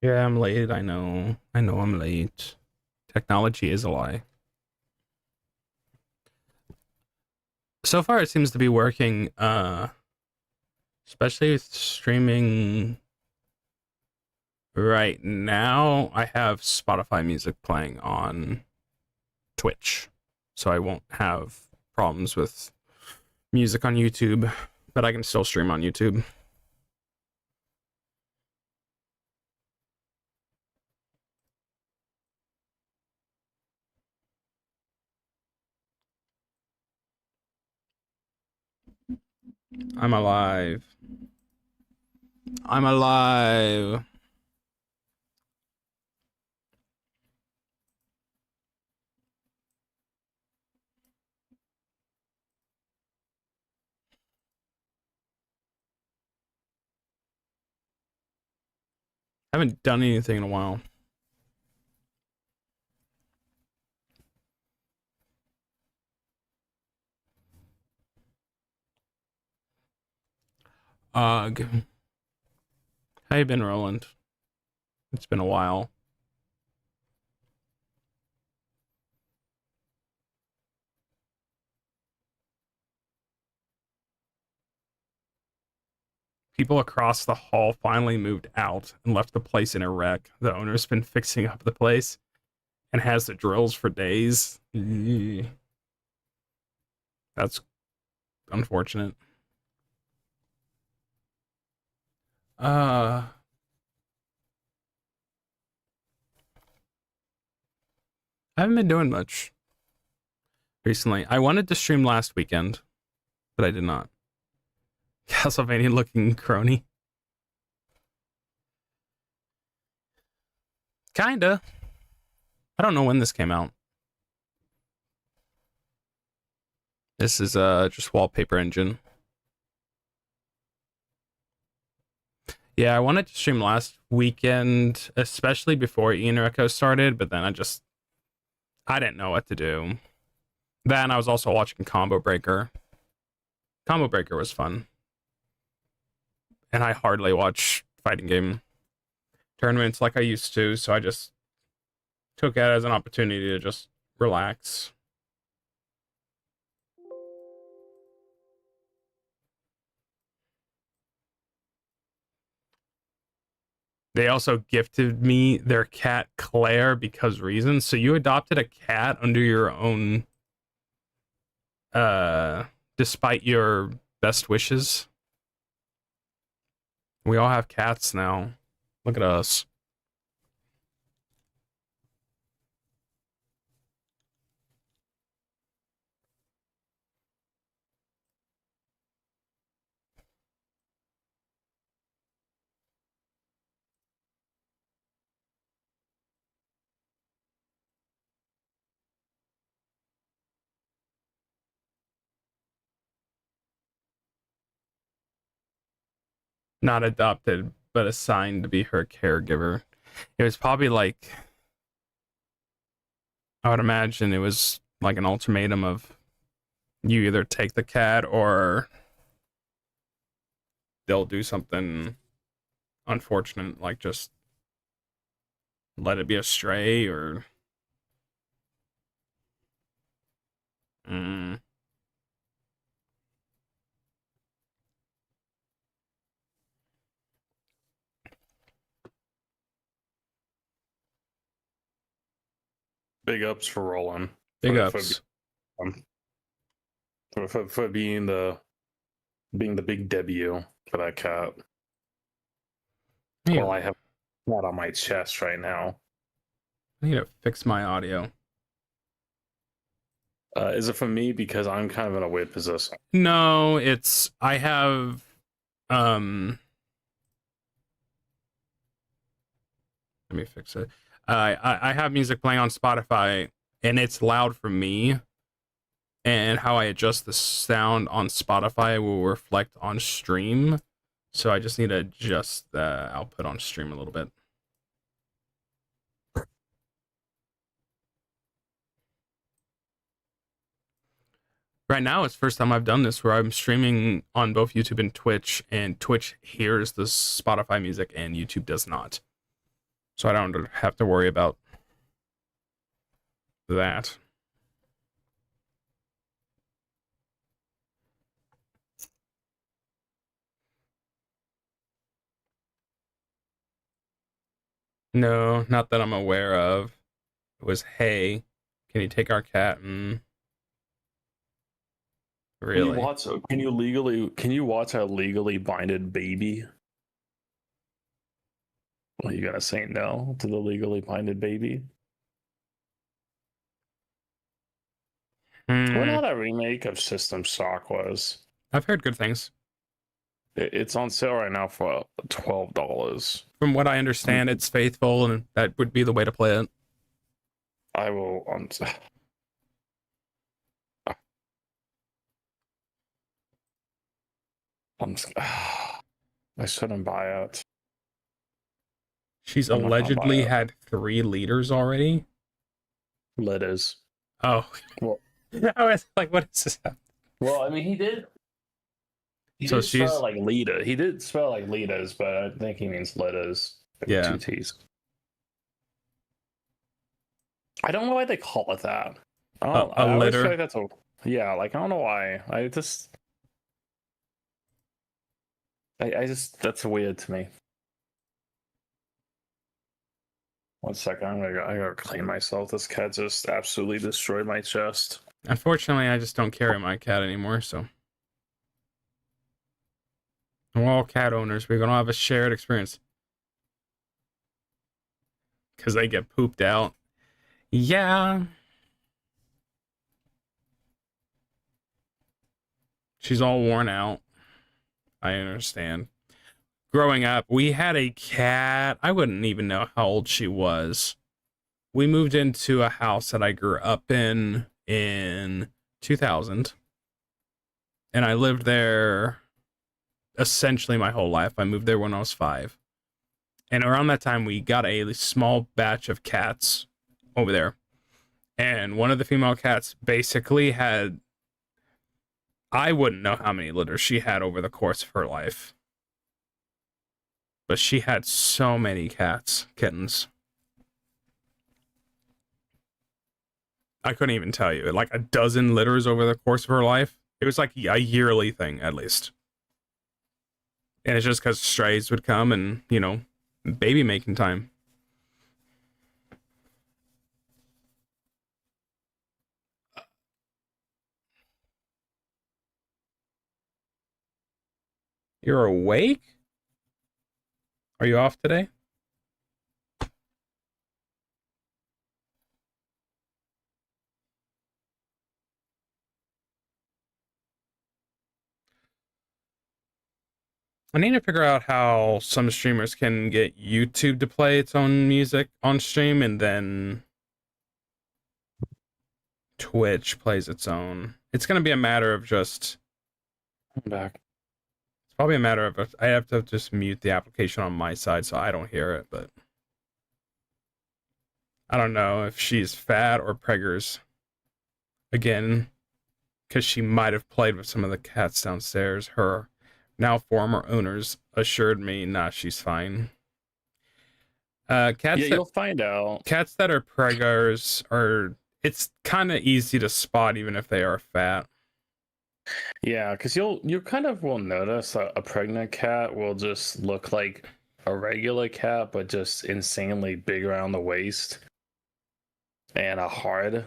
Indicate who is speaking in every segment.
Speaker 1: Yeah, I'm late. I know. I know I'm late. Technology is a lie. So far, it seems to be working, especially with streaming right now. I have Spotify music playing on Twitch, so I won't have problems with music on YouTube, but I can still stream on YouTube. I'm alive. I'm alive. I haven't done anything in a while. Ugh. How you been, Roland? It's been a while. People across the hall finally moved out and left the place in a wreck. The owner's been fixing up the place and has the drills for days. That's unfortunate. Uh, I haven't been doing much recently. I wanted to stream last weekend, but I did not. Castlevania looking crony. Kinda. I don't know when this came out. This is just wallpaper engine. Yeah, I wanted to stream last weekend, especially before EnReco started, but then I didn't know what to do. Then I was also watching Combo Breaker. Combo Breaker was fun. And I hardly watch fighting game tournaments like I used to, so I just took it as an opportunity to just relax. They also gifted me their cat Claire because reasons. So you adopted a cat under your own despite your best wishes. We all have cats now. Look at us. Not adopted, but assigned to be her caregiver. It was probably like, I would imagine it was like an ultimatum of you either take the cat or they'll do something unfortunate, like just let it be a stray or. Mm.
Speaker 2: Big ups for Roland.
Speaker 1: Big ups.
Speaker 2: For being the big debut for that cat.
Speaker 1: Yeah.
Speaker 2: Well, I have that on my chest right now.
Speaker 1: I need to fix my audio.
Speaker 2: Is it for me because I'm kind of in a weird position?
Speaker 1: No, it's I have let me fix it. I have music playing on Spotify and it's loud for me. And how I adjust the sound on Spotify will reflect on stream. So I just need to adjust the output on stream a little bit. Right now, it's the first time I've done this where I'm streaming on both YouTube and Twitch Twitch hears the Spotify music and YouTube does not. so I don't have to worry about that. No, not that I'm aware of. It was, hey, can you take our cat? And really?
Speaker 2: Can you watch a legally blinded baby? Are you gonna say no to the legally blinded baby? I wonder
Speaker 1: Hmm.
Speaker 2: how that remake of System Shock was.
Speaker 1: I've heard good things.
Speaker 2: It's on sale right now for $12.
Speaker 1: From what I understand, it's faithful, and that would be the way to play it.
Speaker 2: I will. I'm, I shouldn't buy it.
Speaker 1: She's
Speaker 2: I'm not gonna buy
Speaker 1: allegedly
Speaker 2: it.
Speaker 1: had 3 liters already.
Speaker 2: Letters.
Speaker 1: Oh,
Speaker 2: Well,
Speaker 1: I was like, what is this?
Speaker 2: well, I mean, he did. He
Speaker 1: So
Speaker 2: did spell it
Speaker 1: she's,
Speaker 2: like Lita. He did spell it like Litas, but I think he means letters. Like with
Speaker 1: yeah.
Speaker 2: 2 T's. I don't know why they call it that. I
Speaker 1: A,
Speaker 2: don't.
Speaker 1: a
Speaker 2: I always feel
Speaker 1: litter.
Speaker 2: like that's a. Yeah, like I don't know why. I just that's weird to me. One second, I gotta clean myself. This cat just absolutely destroyed my chest.
Speaker 1: Unfortunately, I just don't carry my cat anymore, so we're all cat owners. We're gonna have a shared experience because they get pooped out. Yeah, she's all worn out. I understand. Growing up, we had a cat. I wouldn't even know how old she was. We moved into a house that I grew up in 2000, and I lived there essentially my whole life. I moved there when I was 5. And around that time, we got a small batch of cats over there. And one of the female cats basically had, I wouldn't know how many litters she had over the course of her life. But she had so many kittens. I couldn't even tell you. Like a dozen litters over the course of her life. It was like a yearly thing, at least. And it's just because strays would come and, baby making time. You're awake? Are you off today? I need to figure out how some streamers can get YouTube to play its own music on stream and then Twitch plays its own. It's going to be a matter of just.
Speaker 2: I'm back.
Speaker 1: It's probably a matter of. I have to just mute the application on my side so I don't hear it, but. I don't know if she's fat or preggers. Again, because she might have played with some of the cats downstairs. Her now former owners assured me, nah, she's fine.
Speaker 2: Yeah, you'll find out.
Speaker 1: Cats that are preggers are. It's kind of easy to spot even if they are fat.
Speaker 2: Yeah, because you kind of will notice a pregnant cat will just look like a regular cat, but just insanely big around the waist and a hard.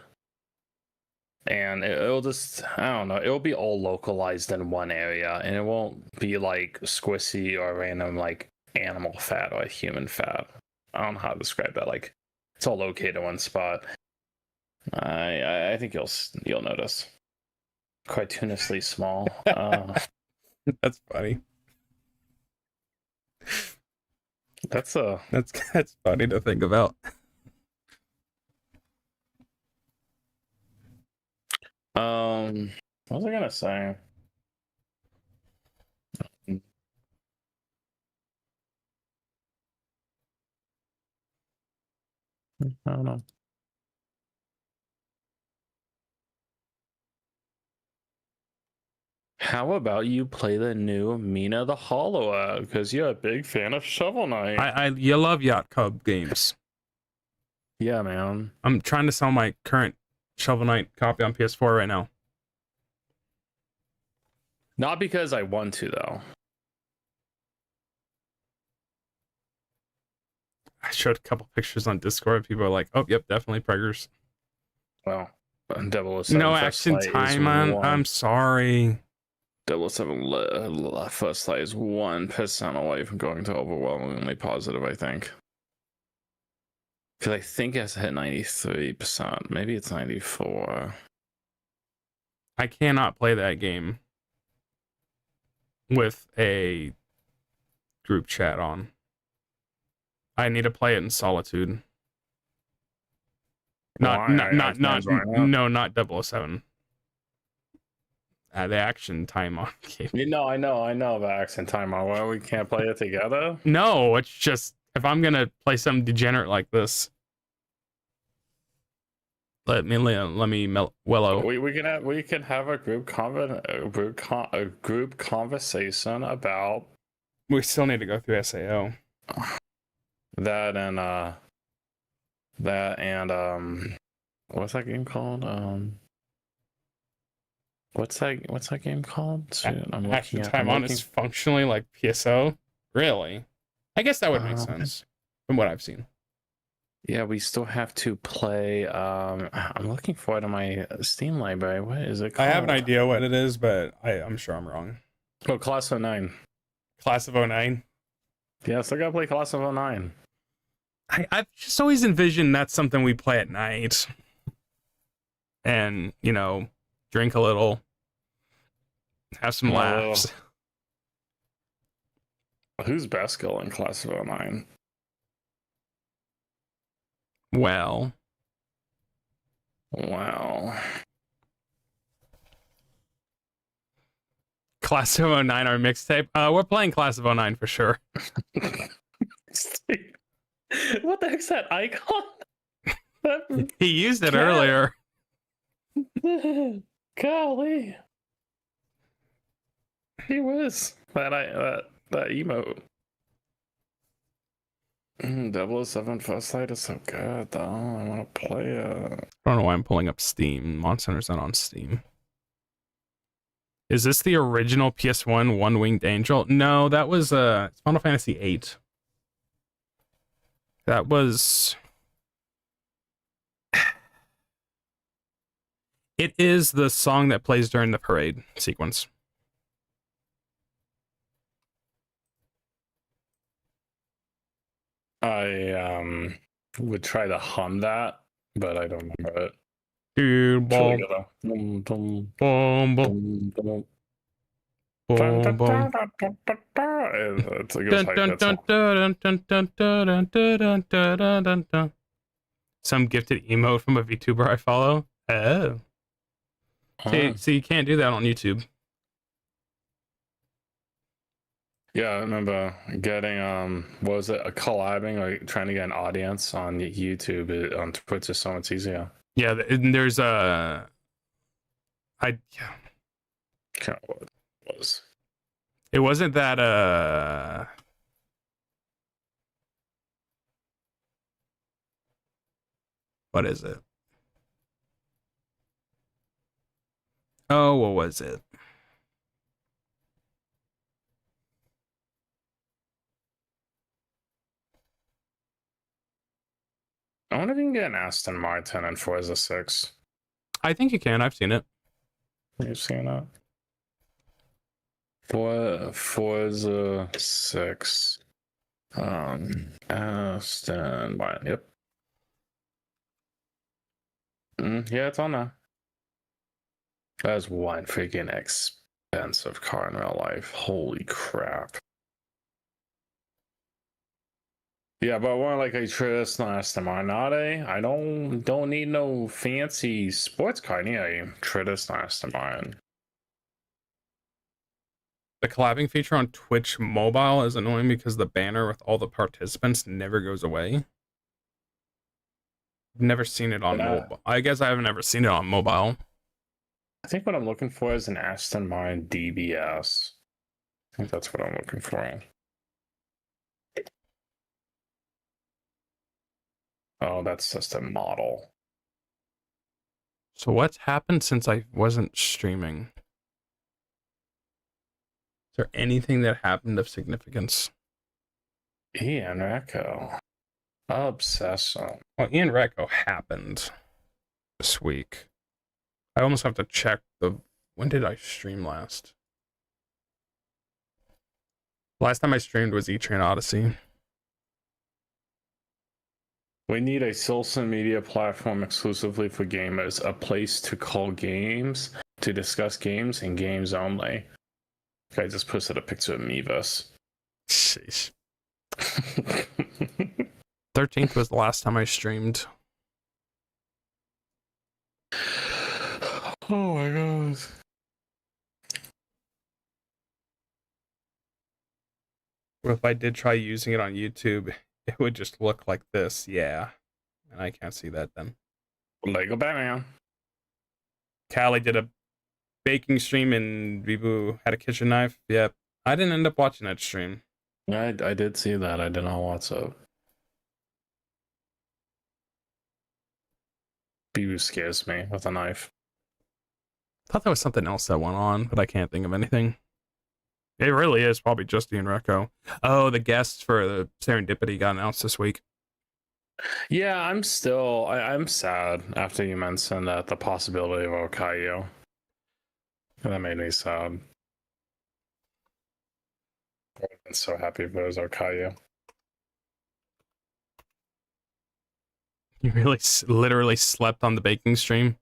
Speaker 2: And it'll just, I don't know, it'll be all localized in one area, and it won't be like squishy or random like animal fat or human fat. I don't know how to describe that. Like it's all located in one spot. I think you'll notice. Cartoonishly small.
Speaker 1: That's funny. That's funny to think about.
Speaker 2: What was I gonna say? I don't know. How about you play the new Mina the Hollow because you're a big fan of Shovel Knight.
Speaker 1: You love Yacht Club games.
Speaker 2: Yeah, man.
Speaker 1: I'm trying to sell my current Shovel Knight copy on PS4 right now.
Speaker 2: Not because I want to, though.
Speaker 1: I showed a couple pictures on Discord. People are like, "Oh, yep, definitely preggers."
Speaker 2: Well, 007
Speaker 1: No
Speaker 2: First
Speaker 1: action
Speaker 2: Light
Speaker 1: time,
Speaker 2: is
Speaker 1: man.
Speaker 2: one.
Speaker 1: I'm sorry.
Speaker 2: 007 First Light is 1% away from going to overwhelmingly positive, I think. Because I think it's hit 93%. Maybe it's 94.
Speaker 1: I cannot play that game with a group chat on. I need to play it in solitude. Not 007. The action time on game.
Speaker 2: You know, I know the accent time on why we can't play it together.
Speaker 1: No, it's just if I'm gonna play something degenerate like this, let me Wello.
Speaker 2: We can have a group conversation about
Speaker 1: We still need to go through SAO.
Speaker 2: that and what's that game called? What's that game called? Shit,
Speaker 1: Action time on is functionally like PSO. Really? I guess that would make sense from what I've seen.
Speaker 2: Yeah, we still have to play. I'm looking for it in my Steam library. What is it called?
Speaker 1: I have an idea what it is, but I'm sure I'm wrong.
Speaker 2: Oh, Class of 09.
Speaker 1: Class of 09?
Speaker 2: Yeah, still gotta play Class of 09.
Speaker 1: I've just always envisioned that's something we play at night. And, you know, drink a little, have some laughs.
Speaker 2: Who's best girl in Class of 09?
Speaker 1: Well. Class of 09, our mixtape. We're playing Class of 09 for sure.
Speaker 2: What the heck's that icon?
Speaker 1: He used it earlier.
Speaker 2: Golly. He was that emote. 007 First Light is so good though. I want to play it.
Speaker 1: I don't know why I'm pulling up Steam. Monster Hunter's not on Steam. Is this the original PS1 One Winged Angel? No, that was Final Fantasy VIII. That was... It is the song that plays during the parade sequence.
Speaker 2: I would try to hum that, but I don't remember it.
Speaker 1: Dude, boom, boom, boom, boom. Some gifted emote from a VTuber I follow. Oh. So you can't do that on YouTube.
Speaker 2: Yeah, I remember getting what was it, a collabing or trying to get an audience on YouTube. On Twitch is so much easier.
Speaker 1: Yeah, there's a
Speaker 2: Can't remember what it was.
Speaker 1: It wasn't that what is it? Oh, what was it?
Speaker 2: I wonder if you can get an Aston Martin in Forza 6.
Speaker 1: I think you can. I've seen it.
Speaker 2: You've seen it? Forza 6. Aston Martin. Yep. Yeah, it's on there. That is one freaking expensive car in real life. Holy crap. Yeah, but more like a traditional Aston Martin. I don't need no fancy sports car. I need a traditional Aston Martin.
Speaker 1: The collabing feature on Twitch mobile is annoying because the banner with all the participants never goes away. Never seen it on mobile. I guess I haven't ever seen it on mobile.
Speaker 2: I think what I'm looking for is an Aston Martin DBS. I think that's what I'm looking for. Oh, that's just a model.
Speaker 1: So what's happened since I wasn't streaming? Is there anything that happened of significance?
Speaker 2: EnReco. Obsession.
Speaker 1: Well, EnReco happened this week. I almost have to check when did I stream last? Last time I streamed was E-Train Odyssey.
Speaker 2: We need a social media platform exclusively for gamers, a place to call games, to discuss games, and games only. I just posted a picture of Mivas.
Speaker 1: Sheesh. 13th was the last time I streamed.
Speaker 2: Oh my god.
Speaker 1: Well, if I did try using it on YouTube, it would just look like this. Yeah. And I can't see that then.
Speaker 2: Lego Batman.
Speaker 1: Callie did a baking stream and Bibu had a kitchen knife. Yep. I didn't end up watching that stream.
Speaker 2: I did see that. I did not watch it. Bibu scares me with a knife.
Speaker 1: Thought there was something else that went on, but I can't think of anything. It really is probably just EnReco. Oh, the guests for the Serendipity got announced this week.
Speaker 2: Yeah, I'm sad after you mentioned that the possibility of Okayu. That made me sad. I would have been so happy if it was Okayu.
Speaker 1: You really literally slept on the baking stream?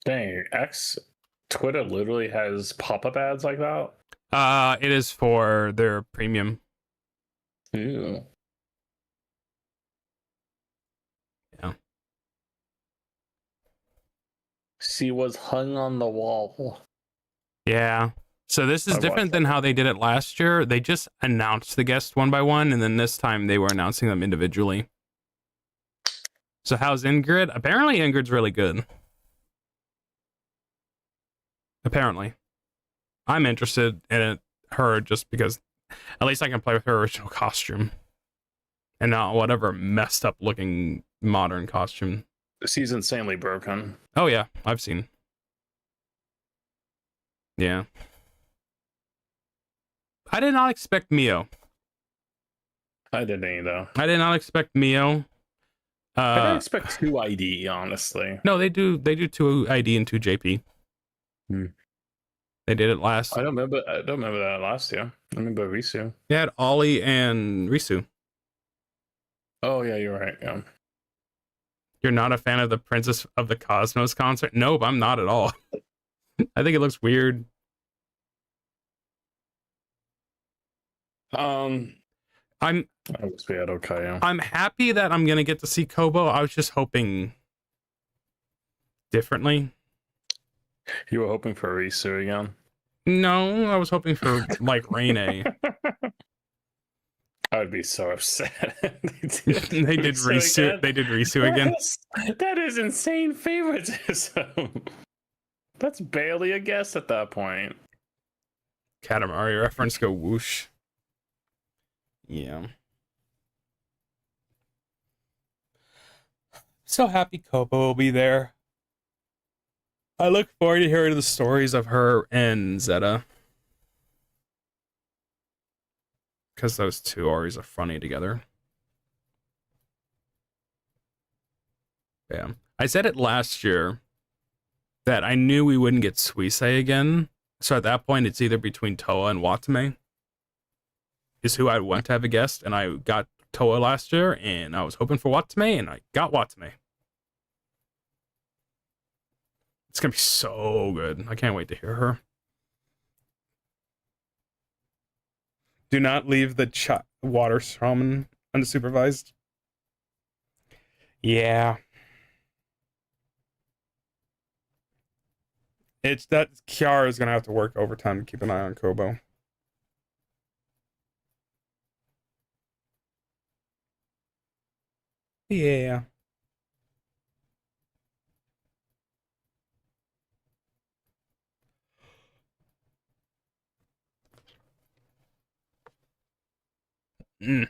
Speaker 2: Dang, Twitter literally has pop-up ads like that?
Speaker 1: It is for their premium.
Speaker 2: Ew.
Speaker 1: Yeah.
Speaker 2: She was hung on the wall.
Speaker 1: Yeah. So this is different than how they did it last year. They just announced the guests one by one, and then this time they were announcing them individually. So how's Ingrid? Apparently Ingrid's really good. Apparently. I'm interested in her just because at least I can play with her original costume. And not whatever messed up looking modern costume.
Speaker 2: She's insanely broken.
Speaker 1: Oh yeah, I've seen. Yeah. I did not expect Mio.
Speaker 2: I didn't either.
Speaker 1: I did not expect Mio.
Speaker 2: I didn't expect 2 ID, honestly.
Speaker 1: No, they do 2 ID and 2 JP.
Speaker 2: Hmm.
Speaker 1: They did it last.
Speaker 2: I don't remember that last year. I remember Risu.
Speaker 1: They had Ollie and Risu.
Speaker 2: Oh yeah, you're right. Yeah.
Speaker 1: You're not a fan of the Princess of the Cosmos concert? Nope, I'm not at all. I think it looks weird.
Speaker 2: I wish we had Okayo.
Speaker 1: I'm happy that I'm gonna get to see Kobo. I was just hoping differently.
Speaker 2: You were hoping for Risu again?
Speaker 1: No, I was hoping for like Rene.
Speaker 2: I would be so upset.
Speaker 1: They did Risu. They did Risu again.
Speaker 2: That is insane favoritism. That's barely a guess at that point.
Speaker 1: Katamari reference go whoosh. Yeah. So happy Kobo will be there. I look forward to hearing the stories of her and Zeta. Because those two always are funny together. Yeah. I said it last year that I knew we wouldn't get Suisei again. So at that point, it's either between Toa and Watame. Is who I want to have a guest. And I got Toa last year, and I was hoping for Watame, and I got Watame. It's going to be so good. I can't wait to hear her. Do not leave the water shaman unsupervised. Yeah. It's that Kiara is going to have to work overtime to keep an eye on Kobo. Yeah. Mm.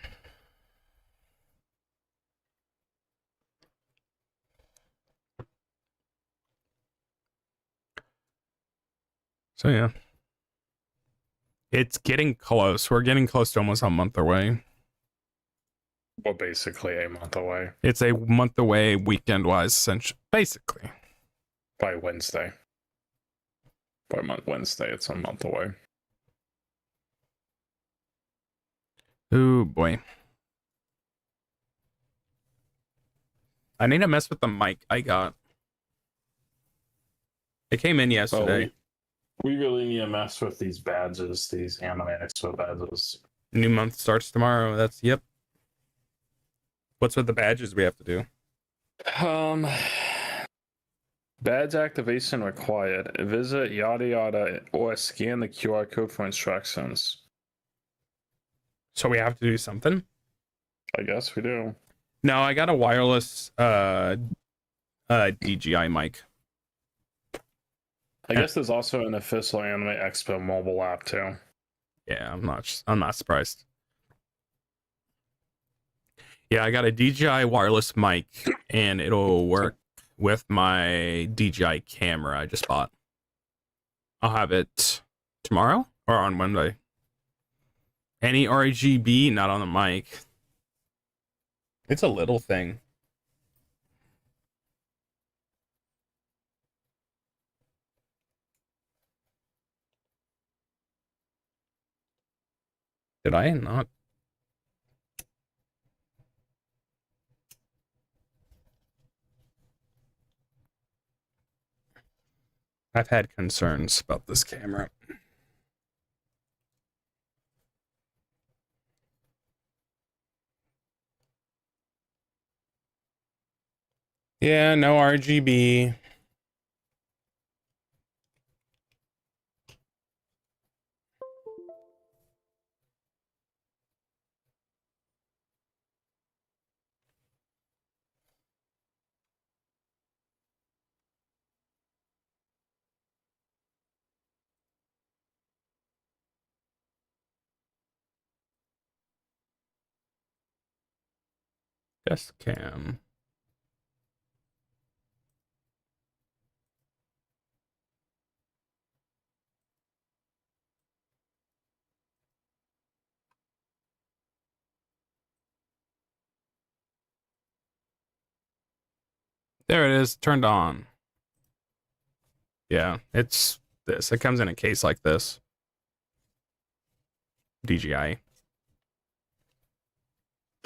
Speaker 1: So yeah. It's getting close. We're getting close to almost a month away.
Speaker 2: Well, basically a month away.
Speaker 1: It's a month away weekend wise, essentially. Basically.
Speaker 2: By Wednesday. Wednesday, it's a month away.
Speaker 1: Oh boy. I need to mess with the mic I got. It came in yesterday.
Speaker 2: We really need to mess with these badges, these Anime Expo badges.
Speaker 1: New month starts tomorrow. That's yep. What's with the badges we have to do?
Speaker 2: Badge activation required. Visit yada yada or scan the QR code for instructions.
Speaker 1: So we have to do something?
Speaker 2: I guess we do.
Speaker 1: No, I got a wireless DJI mic.
Speaker 2: I guess there's also an official Anime Expo mobile app too.
Speaker 1: Yeah, I'm not surprised. Yeah, I got a DJI wireless mic and it'll work with my DJI camera I just bought. I'll have it tomorrow or on Monday. Any RGB, not on the mic. It's a little thing. Did I not? I've had concerns about this camera. Yeah, no RGB. Guest cam. There it is, turned on. Yeah, it's this. It comes in a case like this. DJI.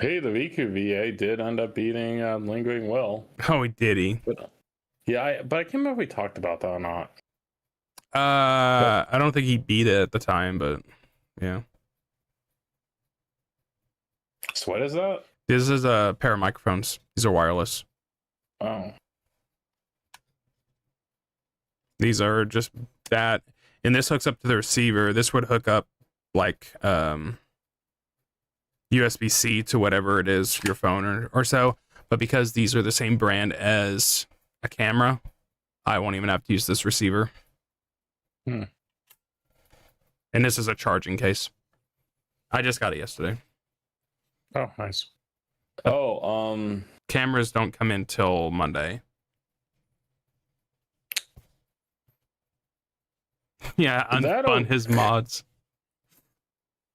Speaker 2: Hey, the Riku VA did end up beating Lingering Will.
Speaker 1: Oh, did he?
Speaker 2: Yeah, but I can't remember if we talked about that or not.
Speaker 1: I don't think he beat it at the time, but yeah.
Speaker 2: So what is that?
Speaker 1: This is a pair of microphones. These are wireless.
Speaker 2: Oh.
Speaker 1: These are just that, and this hooks up to the receiver. This would hook up like USB-C to whatever it is, your phone or so. But because these are the same brand as a camera, I won't even have to use this receiver.
Speaker 2: Hmm.
Speaker 1: And this is a charging case. I just got it yesterday.
Speaker 2: Oh, nice.
Speaker 1: Cameras don't come in till Monday. Yeah, unfun his mods.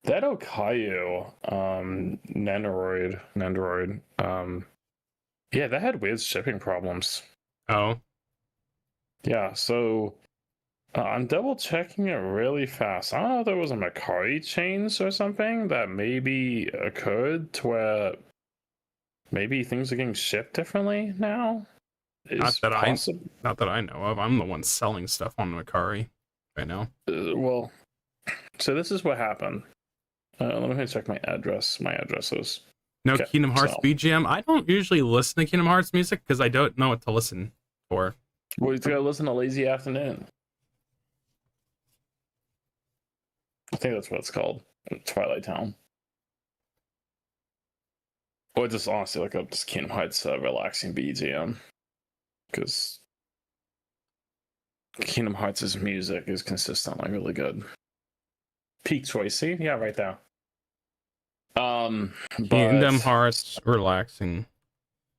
Speaker 2: That Okayu, Nendoroid, yeah, that had weird shipping problems.
Speaker 1: Oh.
Speaker 2: Yeah, so I'm double checking it really fast. I don't know if there was a Macari change or something that maybe occurred to where maybe things are getting shipped differently now.
Speaker 1: Not that I know of. I'm the one selling stuff on Macari right now.
Speaker 2: Well, so this is what happened. Let me check my address. My addresses.
Speaker 1: No Kingdom Hearts BGM. I don't usually listen to Kingdom Hearts music because I don't know what to listen for.
Speaker 2: Well, you gotta listen to Lazy Afternoon. I think that's what it's called. Twilight Town. Or just honestly look up just Kingdom Hearts relaxing BGM, because Kingdom Hearts' music is consistently really good. Peak choice, see? Yeah, right there.
Speaker 1: Kingdom
Speaker 2: But
Speaker 1: Hearts relaxing.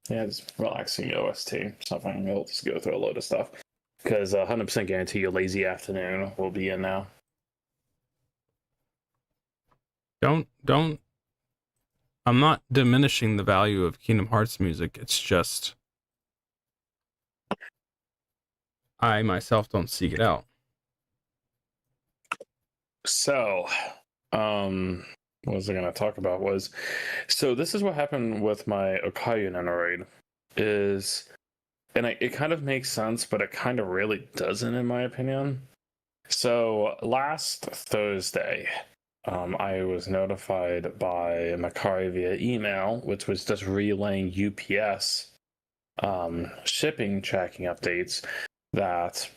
Speaker 2: yeah, it's relaxing OST. Something we'll just go through a load of stuff. Because 100% guarantee your lazy afternoon will be in now.
Speaker 1: Don't. I'm not diminishing the value of Kingdom Hearts music. It's just I myself don't seek it out.
Speaker 2: So, what was I going to talk about so this is what happened with my Okayu Nanoraid is, and it kind of makes sense, but it kind of really doesn't, in my opinion. So last Thursday, I was notified by Macari via email, which was just relaying UPS shipping tracking updates, that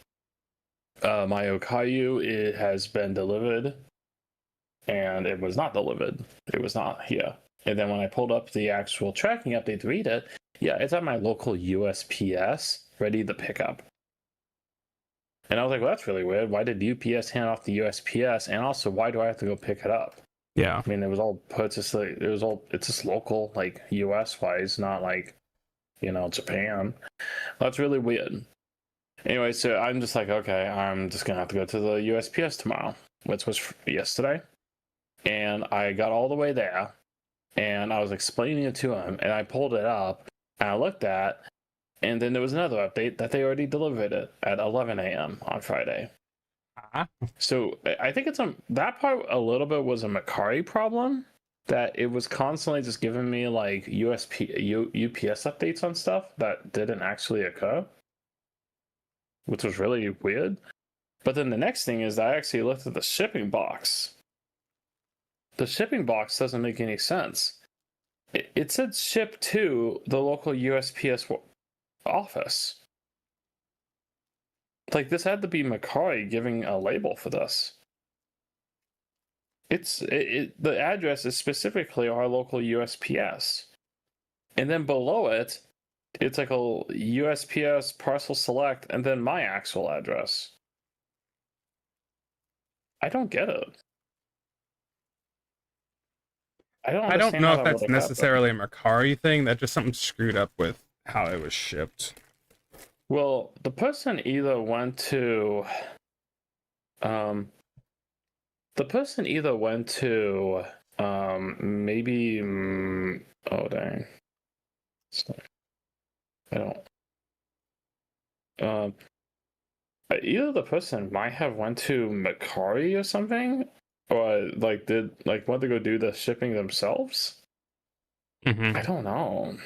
Speaker 2: my Okayu, it has been delivered, and it was not delivered. It was not here. And then when I pulled up the actual tracking update to read it, yeah, it's at my local USPS, ready to pick up. And I was like, well, that's really weird. Why did UPS hand off the USPS? And also, why do I have to go pick it up?
Speaker 1: Yeah.
Speaker 2: I mean, it was all purchased, it's just local, like US wise, not like, Japan. That's really weird. Anyway, so I'm just like, okay, I'm just gonna have to go to the USPS tomorrow, which was yesterday. And I got all the way there, and I was explaining it to him, and I pulled it up, and I looked at, and then there was another update that they already delivered it at 11 a.m. on Friday.
Speaker 1: Uh-huh.
Speaker 2: So I think that part a little bit was a Macari problem, that it was constantly just giving me like UPS updates on stuff that didn't actually occur, which was really weird. But then the next thing is I actually looked at the shipping box. The shipping box doesn't make any sense. It said ship to the local USPS office. Like, this had to be Macari giving a label for this. The address is specifically our local USPS. And then below it, it's like a USPS parcel select and then my actual address. I don't get it.
Speaker 1: I don't know if that's necessarily a Mercari thing. That's just something screwed up with how it was shipped.
Speaker 2: Well, the person either went to maybe oh dang. I don't either the person might have went to Macari or something, or went to go do the shipping themselves.
Speaker 1: Mm-hmm.
Speaker 2: I don't know.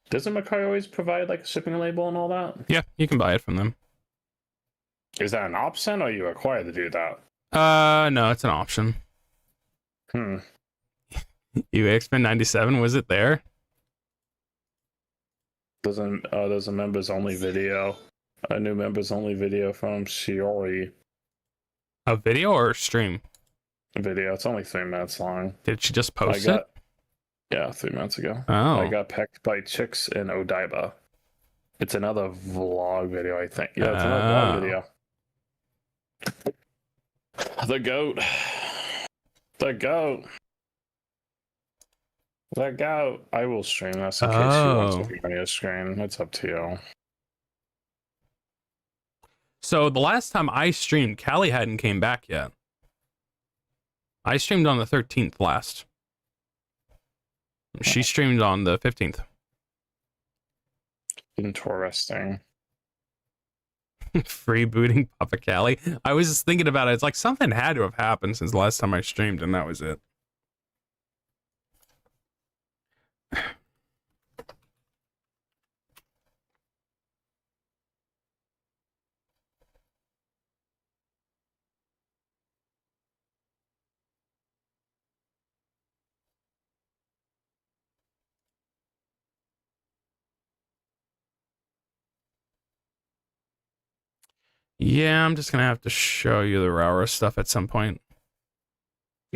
Speaker 2: Doesn't Macari always provide like a shipping label and all that?
Speaker 1: Yeah, you can buy it from them.
Speaker 2: Is that an option, or are you required to do that?
Speaker 1: No, it's an option. X-Men 97, was it there?
Speaker 2: There's a members only video. A new members only video from Shiori.
Speaker 1: A video or a stream?
Speaker 2: Video. It's only 3 minutes long.
Speaker 1: Did she just post it?
Speaker 2: Yeah, 3 minutes ago.
Speaker 1: Oh.
Speaker 2: I got pecked by chicks in Odaiba. It's another vlog video, I think. Yeah, it's another vlog video. The goat. The goat. The goat. I will stream this in case you want to be on your screen. It's up to you.
Speaker 1: So the last time I streamed, Callie hadn't came back yet. I streamed on the 13th last. She streamed on the 15th.
Speaker 2: Interesting.
Speaker 1: Freebooting Papa Callie. I was just thinking about it. It's like something had to have happened since the last time I streamed, and that was it. Yeah, I'm just gonna have to show you the Raura stuff at some point.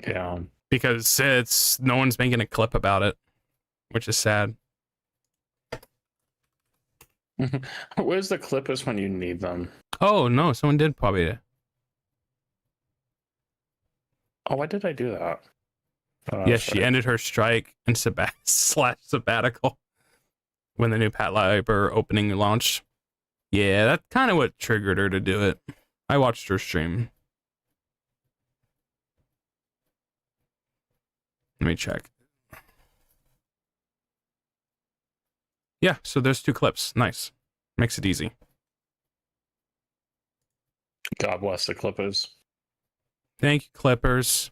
Speaker 2: Yeah.
Speaker 1: because it's no one's making a clip about it, which is sad.
Speaker 2: Where's the clippers when you need them?
Speaker 1: Oh no, someone did probably.
Speaker 2: Oh, why did I do that? Oh,
Speaker 1: Yes,
Speaker 2: that's
Speaker 1: she
Speaker 2: right.
Speaker 1: ended her strike and slash sabbatical when the new Pat Liber opening launched. Yeah, that's kind of what triggered her to do it. I watched her stream. Let me check. Yeah, so there's 2 clips. Nice. Makes it easy.
Speaker 2: God bless the clippers.
Speaker 1: Thank you, Clippers.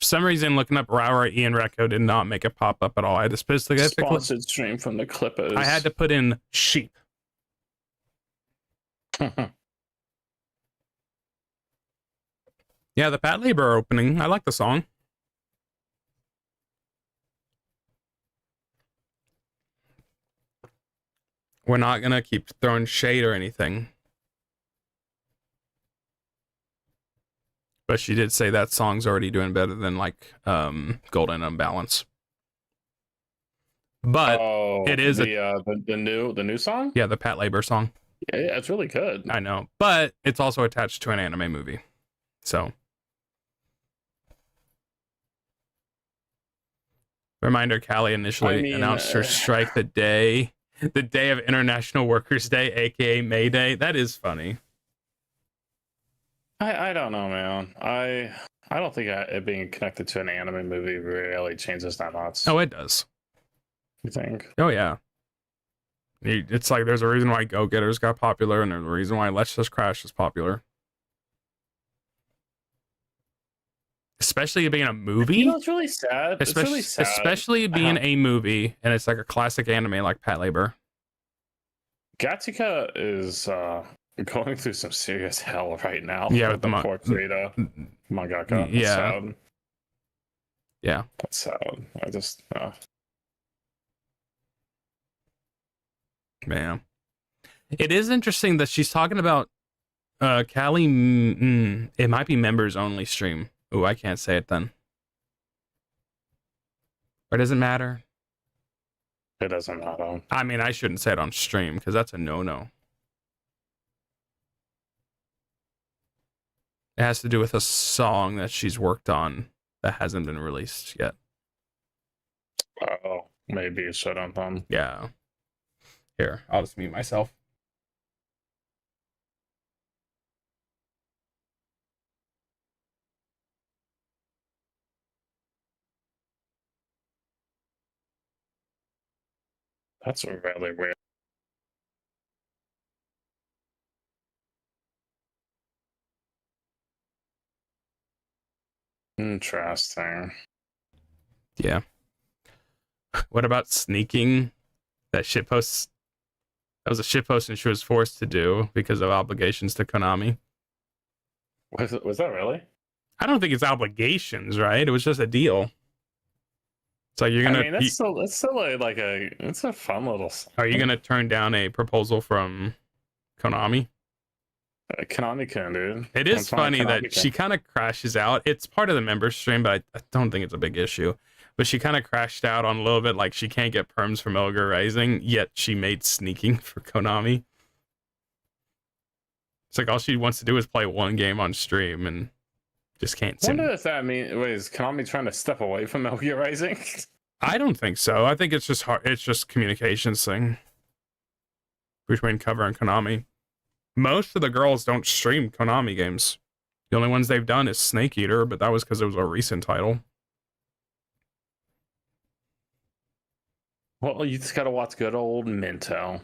Speaker 1: For some reason, looking up Rauer EnReco did not make it pop up at all. I had to specifically
Speaker 2: Sponsored stream from the clippers.
Speaker 1: I had to put in sheep. Yeah, the Pat Labor opening. I like the song. We're not gonna keep throwing shade or anything. But she did say that song's already doing better than like Golden Unbalance. But it is
Speaker 2: the new song.
Speaker 1: Yeah, the Pat Labor song.
Speaker 2: Yeah, it's really good.
Speaker 1: I know, but it's also attached to an anime movie, so. Reminder: Callie initially announced her strike the day of International Workers' Day, aka May Day. That is funny.
Speaker 2: I don't know, man. I don't think it being connected to an anime movie really changes that much.
Speaker 1: Oh, it does.
Speaker 2: You think?
Speaker 1: Oh yeah. It's like there's a reason why Go Getters got popular, and there's a reason why Let's Just Crash is popular. Especially being a movie.
Speaker 2: You know, it's really sad. It's really sad.
Speaker 1: Especially being a movie, and it's like a classic anime like Pat Labor.
Speaker 2: Gattaca is going through some serious hell right now.
Speaker 1: Yeah,
Speaker 2: with the poor creator, mangaka.
Speaker 1: Yeah.
Speaker 2: Sad.
Speaker 1: Yeah.
Speaker 2: That's sad. I just.
Speaker 1: Man. It is interesting that she's talking about Callie. It might be members only stream. Oh, I can't say it then. Or does it matter?
Speaker 2: It doesn't matter.
Speaker 1: I mean, I shouldn't say it on stream because that's a no-no. It has to do with a song that she's worked on that hasn't been released yet.
Speaker 2: Oh, maybe it shouldn't then.
Speaker 1: Yeah. Here, I'll just mute myself.
Speaker 2: That's really weird. Interesting.
Speaker 1: Yeah. What about sneaking? That shitpost. That was a shitpost, and she was forced to do because of obligations to Konami.
Speaker 2: Was that really?
Speaker 1: I don't think it's obligations, right? It was just a deal. It's like you're gonna.
Speaker 2: I mean, it's still like it's a fun little.
Speaker 1: Are you gonna turn down a proposal from Konami?
Speaker 2: Konami can, dude.
Speaker 1: It is funny that she kind of crashes out. It's part of the member stream, but I don't think it's a big issue. But she kind of crashed out on a little bit, like she can't get perms from Ogre Rising, yet she made sneaking for Konami. It's like all she wants to do is play one game on stream and just can't.
Speaker 2: I wonder if that means is Konami trying to step away from Ogre Rising?
Speaker 1: I don't think so. I think it's just hard. It's just communications thing between Cover and Konami. Most of the girls don't stream Konami games. The only ones they've done is Snake Eater, but that was because it was a recent title.
Speaker 2: Well, you just gotta watch good old Minto.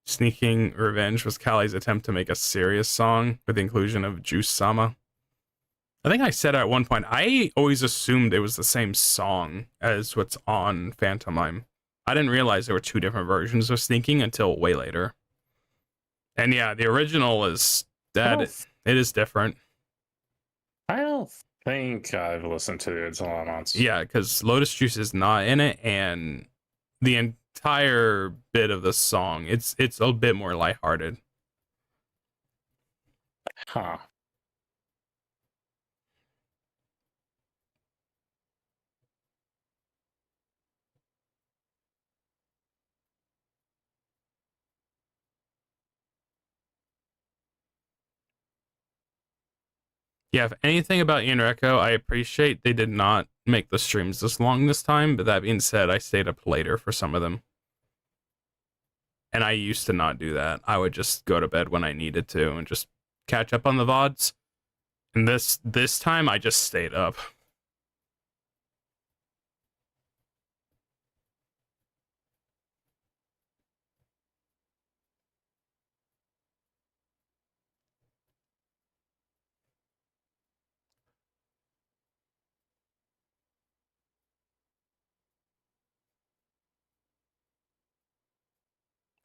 Speaker 1: Sneaking Revenge was Callie's attempt to make a serious song with the inclusion of Juice Sama. I think I said at one point, I always assumed it was the same song as what's on Phantomime. I didn't realize there were 2 different versions of Sneaking until way later. And yeah, the original is that it is different.
Speaker 2: I don't think I've listened to the original amounts.
Speaker 1: Yeah, because Lotus Juice is not in it, and the entire bit of the song, it's a bit more lighthearted.
Speaker 2: Huh.
Speaker 1: Yeah, if anything about EnReco, I appreciate they did not make the streams this long this time, but that being said, I stayed up later for some of them. And I used to not do that. I would just go to bed when I needed to and just catch up on the VODs. And this time I just stayed up.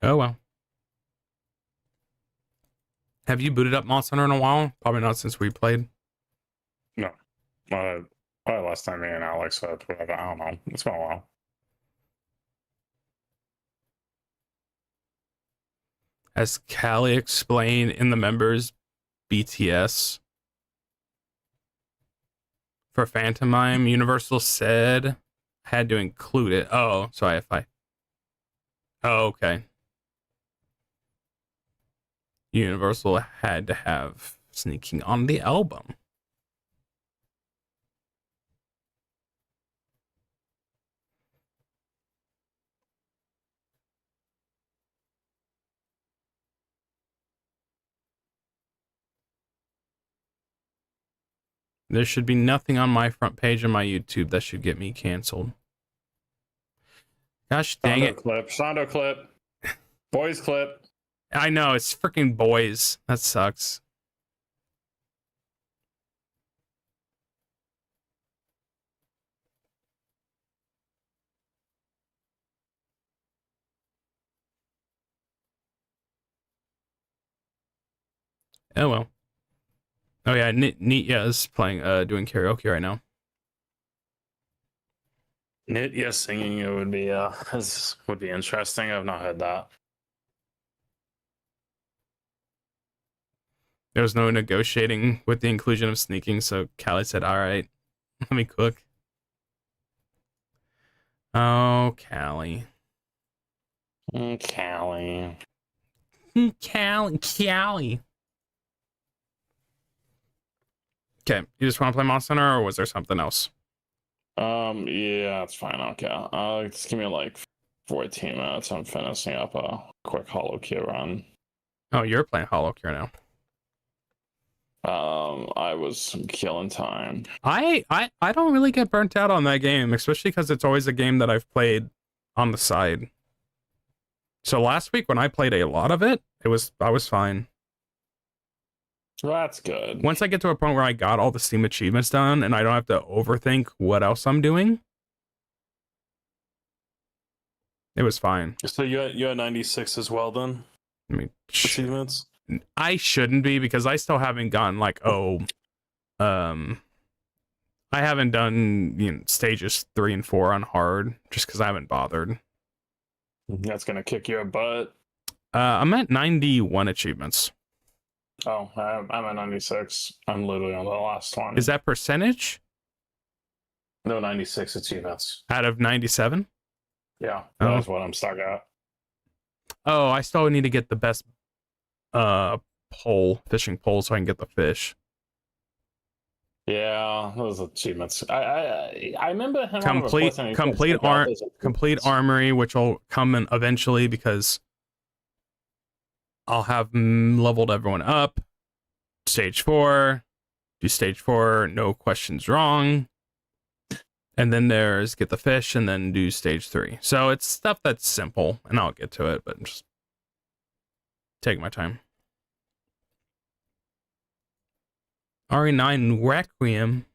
Speaker 1: Oh well. Have you booted up Monster Hunter in a while? Probably not since we played.
Speaker 2: No. Probably last time me and Alex had whatever. I don't know. It's been a while.
Speaker 1: As Callie explained in the members BTS for Phantomime, Universal said had to include it. Oh, sorry if I. Oh, okay. Universal had to have Sneaking on the album. There should be nothing on my front page of my YouTube that should get me canceled. Gosh dang it.
Speaker 2: Shondo clip. Boys clip.
Speaker 1: I know, it's freaking boys. That sucks. Oh well. Oh yeah, Nitya is playing, doing karaoke right now.
Speaker 2: Nitya singing it would be interesting. I've not heard that.
Speaker 1: There was no negotiating with the inclusion of sneaking, so Callie said, all right, let me cook. Oh, Callie.
Speaker 2: Callie.
Speaker 1: Callie. Okay, you just want to play Monster Hunter, or was there something else?
Speaker 2: Yeah, it's fine. Okay. Just give me like 14 minutes. I'm finishing up a quick Hollow Q run.
Speaker 1: Oh, you're playing Hollow Cure now.
Speaker 2: I was killing time.
Speaker 1: I don't really get burnt out on that game, especially because it's always a game that I've played on the side. So last week when I played a lot of it, I was fine.
Speaker 2: Well, that's good.
Speaker 1: Once I get to a point where I got all the Steam achievements done and I don't have to overthink what else I'm doing, it was fine.
Speaker 2: So you're 96 as well then?
Speaker 1: I mean,
Speaker 2: achievements?
Speaker 1: I shouldn't be, because I still haven't gotten like, I haven't done stages 3 and 4 on hard just because I haven't bothered.
Speaker 2: That's gonna kick your butt.
Speaker 1: I'm at 91 achievements.
Speaker 2: Oh, I'm at 96. I'm literally on the last one.
Speaker 1: Is that percentage?
Speaker 2: No, 96 achievements.
Speaker 1: Out of 97?
Speaker 2: Yeah, that's what I'm stuck at.
Speaker 1: Oh, I still need to get the best fishing pole, so I can get the fish.
Speaker 2: Yeah, those achievements. I remember him
Speaker 1: complete armory, which will come in eventually because I'll have leveled everyone up. Stage 4, do stage 4, no questions wrong. And then there's get the fish and then do stage 3. So it's stuff that's simple, and I'll get to it, but I'm just taking my time. RE9 Requiem.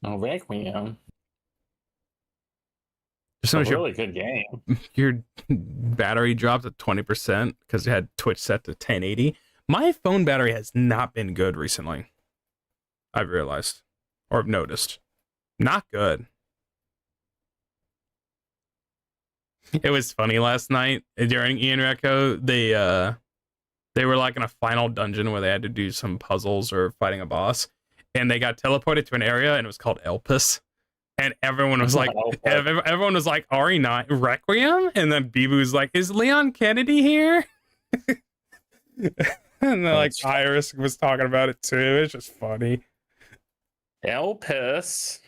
Speaker 2: Oh, Requiem.
Speaker 1: It's
Speaker 2: a really good game.
Speaker 1: Your battery dropped at 20% because you had Twitch set to 1080. My phone battery has not been good recently. I've realized, or have noticed. Not good. It was funny last night during EnReco. They were like in a final dungeon where they had to do some puzzles or fighting a boss, and they got teleported to an area and it was called Elpis. And everyone was like, everyone was like, RE9 Requiem? And then Bibu's like, is Leon Kennedy here? And then like Iris was talking about it too. It's just funny.
Speaker 2: Elpis.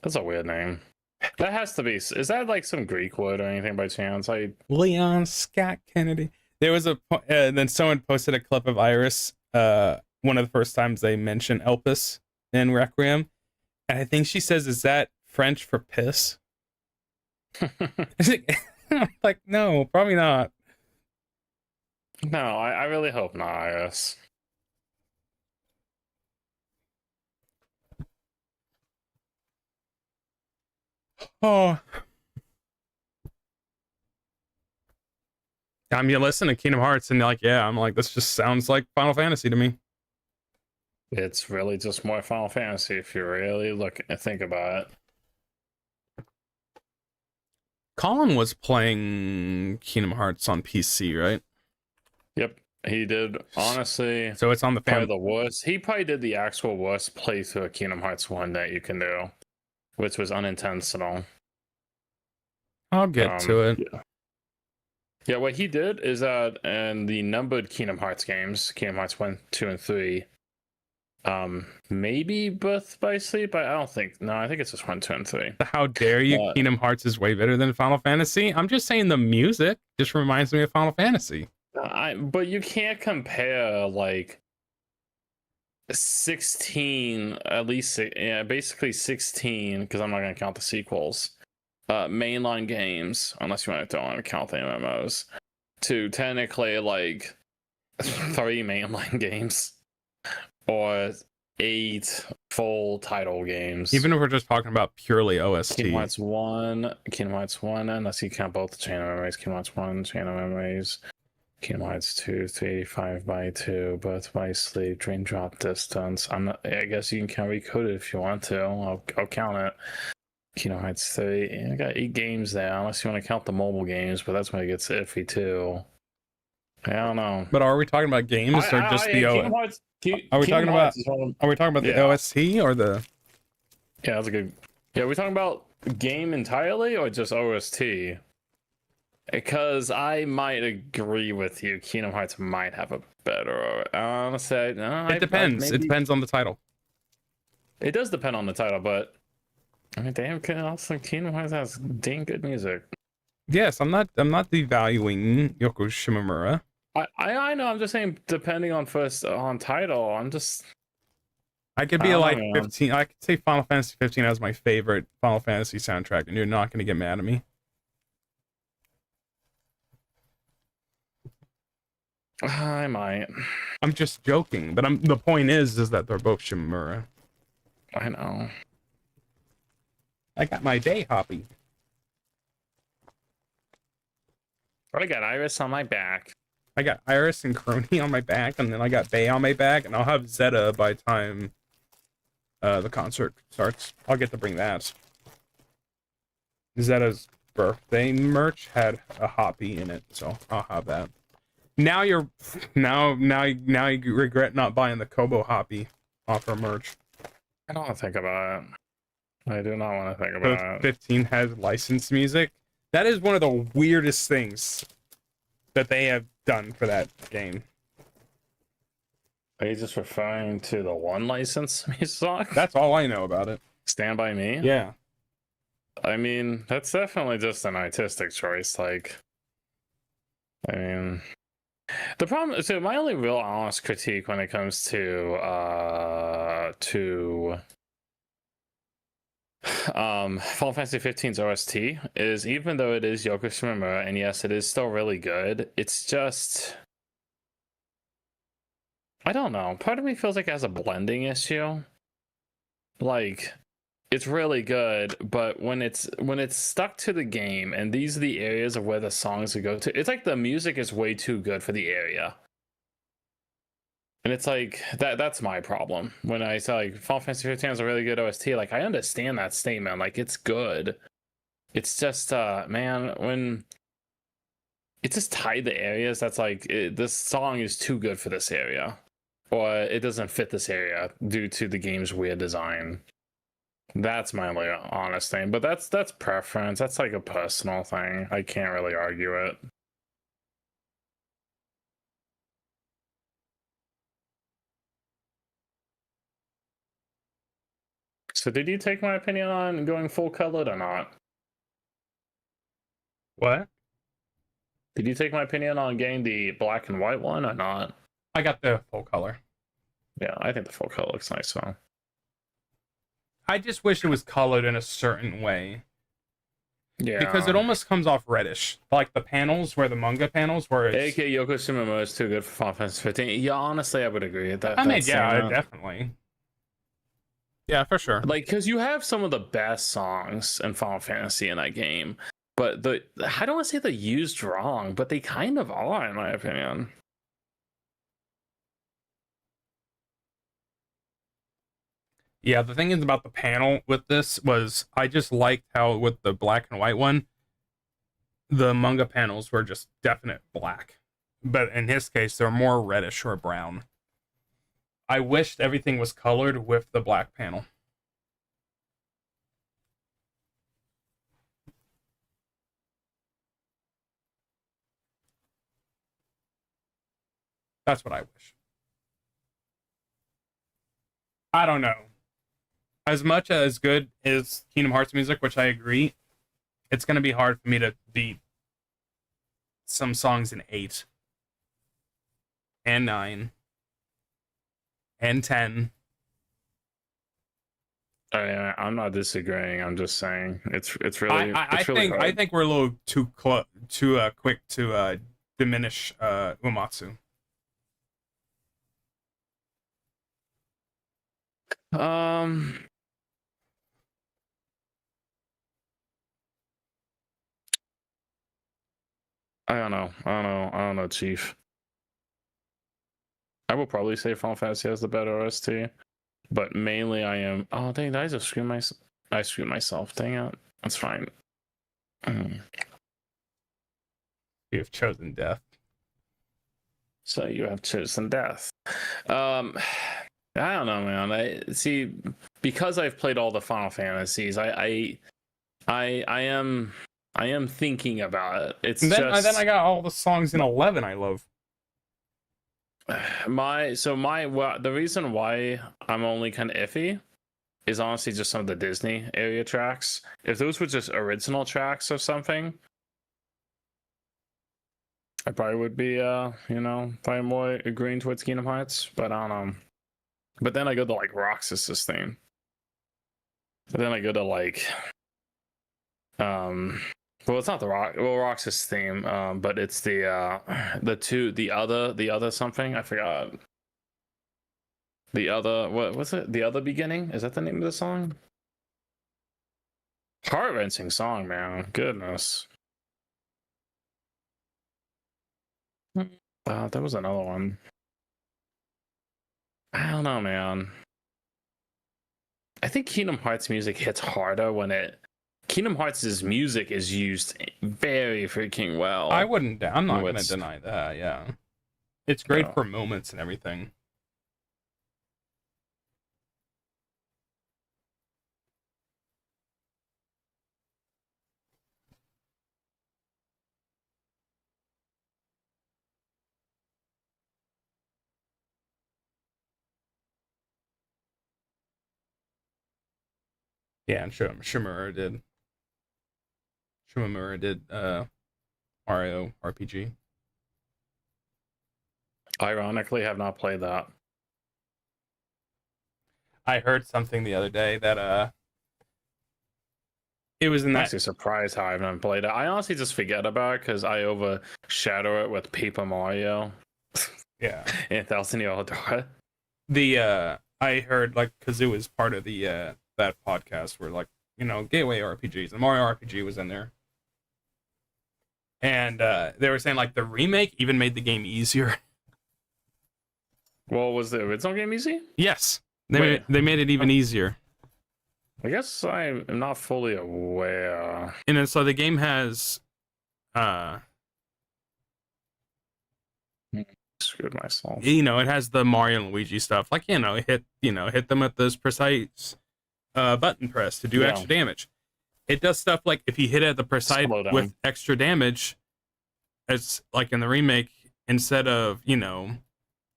Speaker 2: That's a weird name. That has to be. Is that like some Greek word or anything by chance?
Speaker 1: Leon Scott Kennedy. There was then someone posted a clip of Iris. One of the first times they mention Elpis in Requiem, and I think she says, "Is that French for piss?" Like, no, probably not.
Speaker 2: No, I really hope not, Iris.
Speaker 1: Oh. I mean, you listen to Kingdom Hearts and you're like, yeah, I'm like, this just sounds like Final Fantasy to me.
Speaker 2: It's really just more Final Fantasy if you really look and think about it.
Speaker 1: Colin was playing Kingdom Hearts on PC, right?
Speaker 2: Yep, he did. Honestly,
Speaker 1: so it's on the
Speaker 2: probably the worst. He probably did the actual worst playthrough of Kingdom Hearts 1 that you can do, which was unintentional.
Speaker 1: I'll get to it.
Speaker 2: Yeah, what he did is that in the numbered Kingdom Hearts games, Kingdom Hearts 1, 2, and 3, maybe Birth by Sleep, but I don't think. No, I think it's just 1, 2, and 3.
Speaker 1: How dare you? Kingdom Hearts is way better than Final Fantasy. I'm just saying the music just reminds me of Final Fantasy.
Speaker 2: But you can't compare like 16, at least, yeah, basically 16, because I'm not going to count the sequels, mainline games, unless you want to count the MMOs, to technically like 3 mainline games or 8 full title games.
Speaker 1: Even if we're just talking about purely OST.
Speaker 2: Kingdom Hearts 1, unless you count both the chain of memories, Kingdom Hearts 1, chain of memories, Kingdom Hearts 2, 3, 5 by 2, Birth by Sleep, Dream Drop Distance. I guess you can count Recoded if you want to. I'll count it. Kingdom Hearts 3. I got 8 games there, unless you want to count the mobile games, but that's when it gets iffy too. I don't know.
Speaker 1: But are we talking about games or just the OST? Are we talking about the OST or the?
Speaker 2: Yeah, that's a good. Yeah, are we talking about game entirely or just OST? Because I might agree with you. Kingdom Hearts might have a better. Honestly,
Speaker 1: it depends. It depends on the title.
Speaker 2: It does depend on the title, but I mean, damn, also Kingdom Hearts has dang good music.
Speaker 1: Yes, I'm not devaluing Yoko Shimomura.
Speaker 2: I know. I'm just saying, depending on title,
Speaker 1: I could be like 15. I could say Final Fantasy 15 as my favorite Final Fantasy soundtrack, and you're not going to get mad at me.
Speaker 2: I might.
Speaker 1: I'm just joking, but the point is that they're both Shimomura.
Speaker 2: I know.
Speaker 1: I got my day hoppy.
Speaker 2: I got Iris on my back.
Speaker 1: I got Iris and Crony on my back, and then I got Bay on my back, and I'll have Zeta by the time the concert starts. I'll get to bring that. Zeta's birthday merch had a hoppy in it, so I'll have that. Now you regret not buying the Kobo hoppy off her merch.
Speaker 2: I don't want to think about it. I do not want to think about it.
Speaker 1: 15 has licensed music. That is one of the weirdest things that they have done for that game.
Speaker 2: Are you just referring to the one license song?
Speaker 1: That's all I know about it.
Speaker 2: Stand By Me?
Speaker 1: Yeah.
Speaker 2: I mean, that's definitely just an artistic choice. Like, I mean, the problem. So my only real honest critique when it comes to Final Fantasy 15's OST is, even though it is Yoko Shimomura, and yes, it is still really good, it's just, I don't know. Part of me feels like it has a blending issue. Like, it's really good, but when it's stuck to the game, and these are the areas of where the songs would go to, it's like the music is way too good for the area. And it's like that's my problem. When I say like Final Fantasy 15 has a really good OST, like I understand that statement. Like, it's good. It's just man, when it just tied the areas, that's like this song is too good for this area, or it doesn't fit this area due to the game's weird design. That's my only honest thing. But that's preference. That's like a personal thing. I can't really argue it. So did you take my opinion on going full colored or not?
Speaker 1: What?
Speaker 2: Did you take my opinion on getting the black and white one or not?
Speaker 1: I got the full color.
Speaker 2: Yeah, I think the full color looks nice. So
Speaker 1: I just wish it was colored in a certain way.
Speaker 2: yeah,
Speaker 1: Because it almost comes off reddish. Like the panels, where the manga panels, where it's...
Speaker 2: AK Yoko Shimomura is too good for Final Fantasy 15. Yeah, honestly, I would agree with that.
Speaker 1: I mean,
Speaker 2: that
Speaker 1: yeah,
Speaker 2: statement.
Speaker 1: definitely. Yeah, for sure.
Speaker 2: Like, because you have some of the best songs in Final Fantasy in that game, but I don't want to say they're used wrong, but they kind of are, in my opinion.
Speaker 1: Yeah, the thing is about the panel with this was I just liked how with the black and white one, the manga panels were just definite black. But in his case, they're more reddish or brown. I wished everything was colored with the black panel. That's what I wish. I don't know. As much as good as Kingdom Hearts music, which I agree, it's going to be hard for me to beat some songs in 8 and 9 and 10.
Speaker 2: I'm not disagreeing. I'm just saying it's really.
Speaker 1: I think we're a little too quick to diminish Uematsu.
Speaker 2: I don't know, Chief. I will probably say Final Fantasy has the better OST, but mainly I am. Oh, dang! Did I just screw myself? I screwed myself. Dang it. That's fine.
Speaker 1: You've chosen death.
Speaker 2: So you have chosen death. I don't know, man. I see, because I've played all the Final Fantasies. I am thinking about it. It's
Speaker 1: and then
Speaker 2: just
Speaker 1: I got all the songs in 11 I love.
Speaker 2: The reason why I'm only kind of iffy is honestly just some of the Disney area tracks. If those were just original tracks or something, I probably would be probably more agreeing towards Kingdom Hearts, but I don't know. But then I go to like Roxas's theme. But then I go to like well, it's not Roxas theme, but it's the other something, I forgot. The other, what was it? The Other Beginning? Is that the name of the song? Heart-wrenching song, man. Goodness. There was another one. I don't know, man. I think Kingdom Hearts music hits harder when Kingdom Hearts' music is used very freaking well.
Speaker 1: I'm not going to deny that, yeah. It's great for moments and everything. Yeah, and Shimura did Mario RPG.
Speaker 2: Ironically, have not played that.
Speaker 1: I heard something the other day that it was in
Speaker 2: I'm
Speaker 1: that.
Speaker 2: actually surprised how I haven't played it. I honestly just forget about it because I overshadow it with Paper Mario.
Speaker 1: Yeah.
Speaker 2: And Thousand Year Old Door.
Speaker 1: I heard, like, because it was part of the that podcast where, like, gateway RPGs, and Mario RPG was in there. And they were saying, like, the remake even made the game easier.
Speaker 2: Well, was the original game easy?
Speaker 1: Yes. They made it even easier.
Speaker 2: I guess I am not fully aware.
Speaker 1: And then so the game has
Speaker 2: screwed myself.
Speaker 1: It has the Mario and Luigi stuff. Like, hit them with this precise button press to do extra damage. It does stuff like if you hit it at the precise with extra damage, it's like in the remake, instead of, hit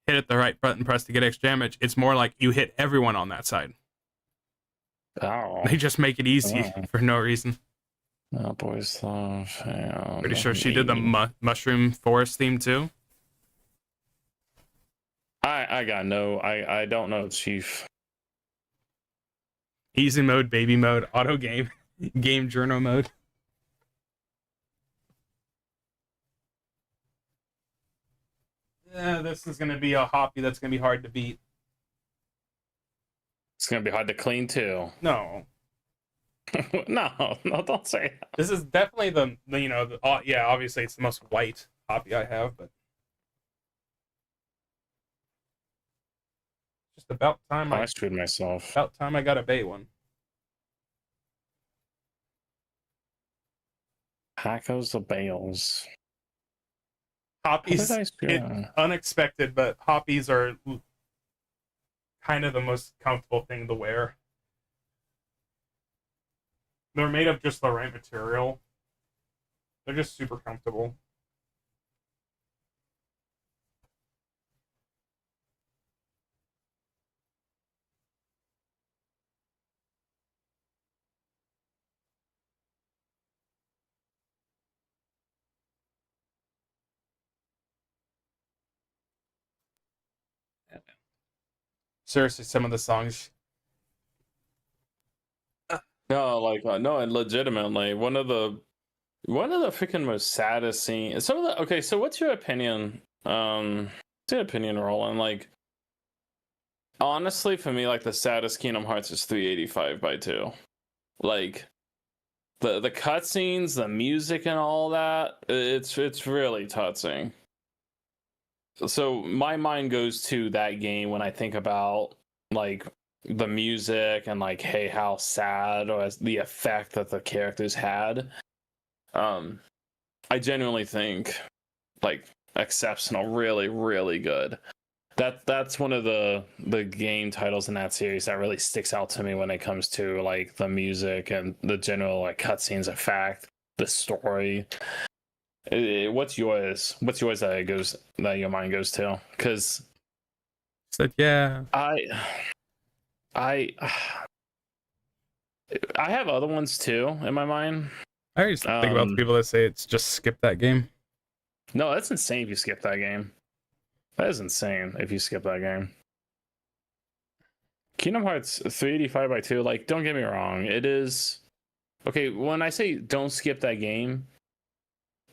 Speaker 1: at the right button press to get extra damage, it's more like you hit everyone on that side.
Speaker 2: Oh,
Speaker 1: They just make it easy
Speaker 2: oh,
Speaker 1: for no reason.
Speaker 2: oh boys love
Speaker 1: Pretty sure she did the
Speaker 2: me.
Speaker 1: mushroom forest theme too.
Speaker 2: I got no. I don't know, Chief.
Speaker 1: Easy mode, baby mode, auto game, game journal mode. Yeah, this is gonna be a hoppy that's gonna be hard to beat.
Speaker 2: It's gonna be hard to clean too.
Speaker 1: No,
Speaker 2: No, no, don't say that.
Speaker 1: this is definitely the you know, yeah, obviously it's the most white hoppy I have, but just
Speaker 2: Oh, I screwed myself.
Speaker 1: about time I got a bay one.
Speaker 2: Packos the bales.
Speaker 1: Hoppies,
Speaker 2: How did I screw that?
Speaker 1: unexpected, but hoppies are kind of the most comfortable thing to wear. They're made of just the right material. They're just super comfortable. Seriously, some of the songs.
Speaker 2: No, like no, and legitimately, one of the freaking most saddest scenes. Some of the okay. So, what's your opinion? What's your opinion, Roland? Like, honestly, for me, like the saddest Kingdom Hearts is 385 by 2. Like the cutscenes, the music, and all that. It's really touching. So my mind goes to that game when I think about like the music and like hey how sad or the effect that the characters had. um I genuinely think like exceptional, really really good. That's one of the game titles in that series that really sticks out to me when it comes to like the music and the general like cutscenes effect, the story. What's yours? What's yours that it goes that your mind goes to? Because
Speaker 1: Said, yeah.
Speaker 2: I I have other ones too in my mind.
Speaker 1: I always think about the people that say it's just skip that game.
Speaker 2: No, that's insane if you skip that game. That is insane if you skip that game. Kingdom Hearts 385 by 2, like, don't get me wrong, it is okay. When I say don't skip that game,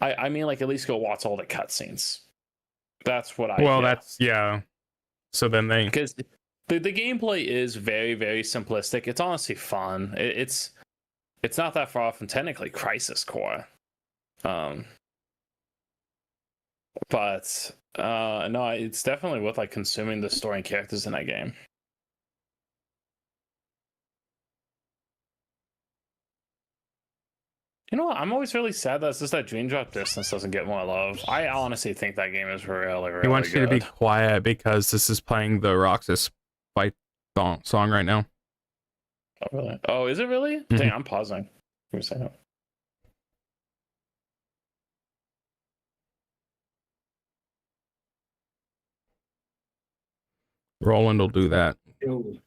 Speaker 2: I mean like at least go watch all the cutscenes. That's what I
Speaker 1: Well, that's yeah. So then they
Speaker 2: because the gameplay is very very simplistic. It's honestly fun. It's not that far from technically Crisis Core. But no, it's definitely worth like consuming the story and characters in that game. You know what? I'm always really sad that it's just that Dream Drop Distance doesn't get more love. I honestly think that game is really, really
Speaker 1: he wants
Speaker 2: good.
Speaker 1: you to be quiet because this is playing the Roxas fight song right now.
Speaker 2: Oh, really? Oh, is it really?
Speaker 1: Mm-hmm.
Speaker 2: Dang, I'm pausing. Give me a second.
Speaker 1: Roland will do that.
Speaker 2: Ew.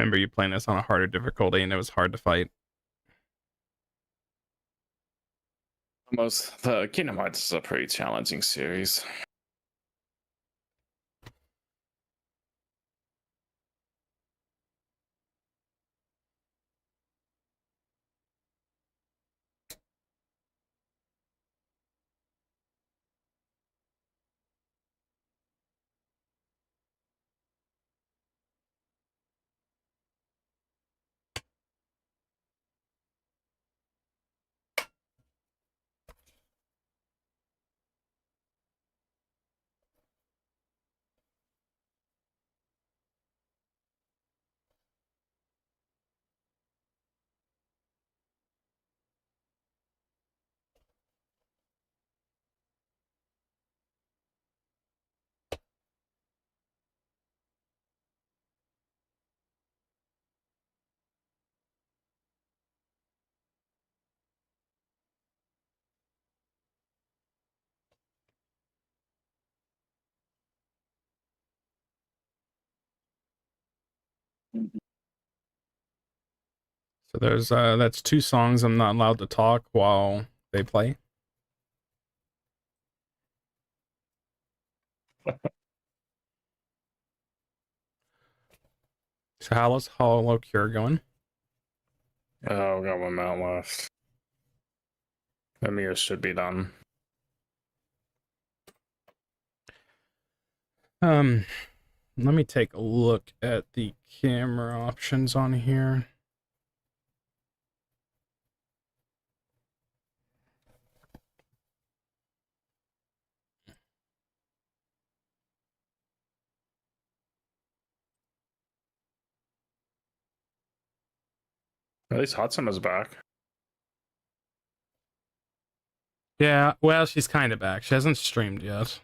Speaker 1: Remember you playing this on a harder difficulty and it was hard to fight.
Speaker 2: The Kingdom Hearts is a pretty challenging series.
Speaker 1: So there's that's 2 songs I'm not allowed to talk while they play. So how's Hollow Cure going?
Speaker 2: Oh, we got 1 minute left. Amir should be done.
Speaker 1: Let me take a look at the camera options on here.
Speaker 2: At least Hatsum is back.
Speaker 1: Yeah, well, she's kind of back. She hasn't streamed yet.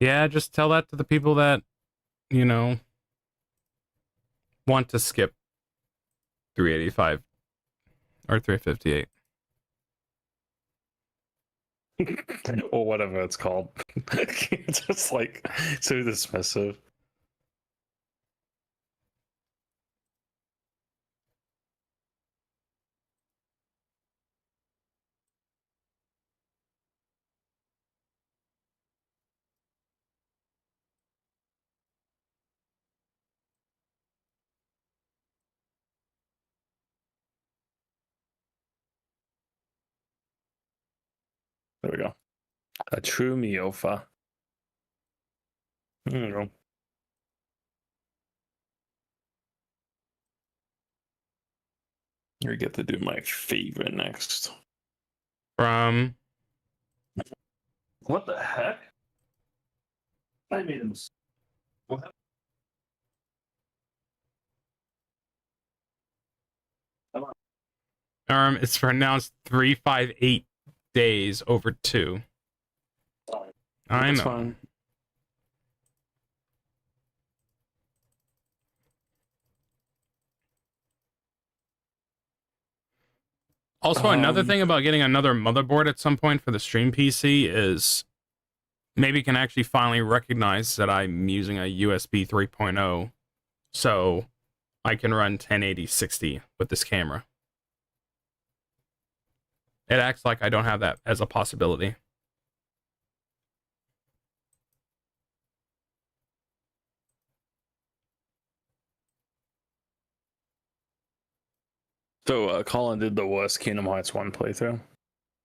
Speaker 1: Yeah, just tell that to the people that, you know, want to skip 385 or 358.
Speaker 2: Or whatever it's called. Just like so dismissive. There we go. A true Miofa. There you go. We get to do my favorite next.
Speaker 1: From
Speaker 2: What the heck? I made him. What?
Speaker 1: it's pronounced 358 days over 2.
Speaker 2: Sorry.
Speaker 1: I
Speaker 2: That's
Speaker 1: know.
Speaker 2: fine.
Speaker 1: Also, another thing about getting another motherboard at some point for the stream PC is maybe can actually finally recognize that I'm using a USB 3.0, so I can run 1080 60 with this camera. It acts like I don't have that as a possibility.
Speaker 2: So Colin did the worst Kingdom Hearts 1 playthrough.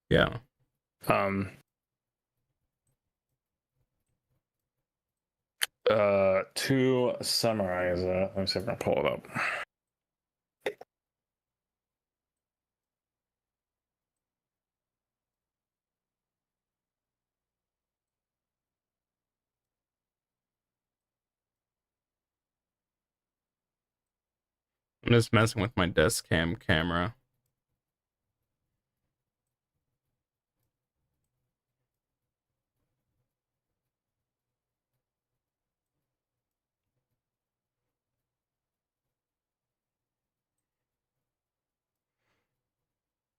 Speaker 1: Yeah.
Speaker 2: To summarize it, let me see if I can pull it up.
Speaker 1: I'm just messing with my desk cam camera.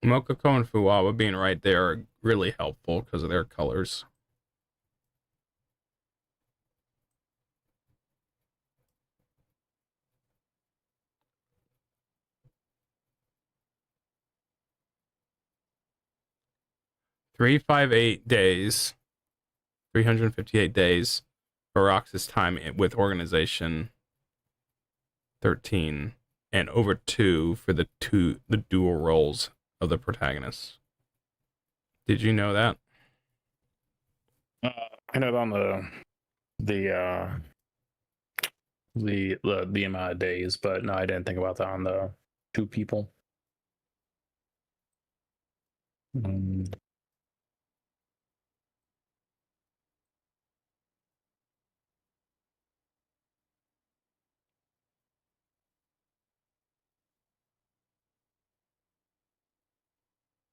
Speaker 1: Mokoko and Fuwawa being right there are really helpful because of their colors. $358 days, 358 days for Rox's time with organization. 13, and over 2 for the dual roles of the protagonists. Did you know that?
Speaker 2: I know on the the amount of days, but no, I didn't think about that on the 2 people.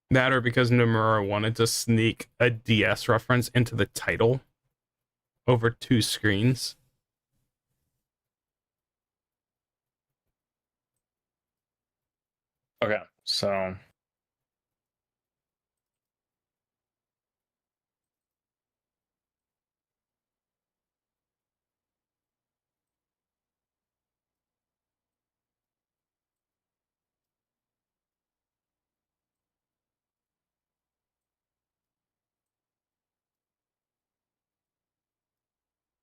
Speaker 1: That or because Nomura wanted to sneak a DS reference into the title over 2 screens.
Speaker 2: Okay, so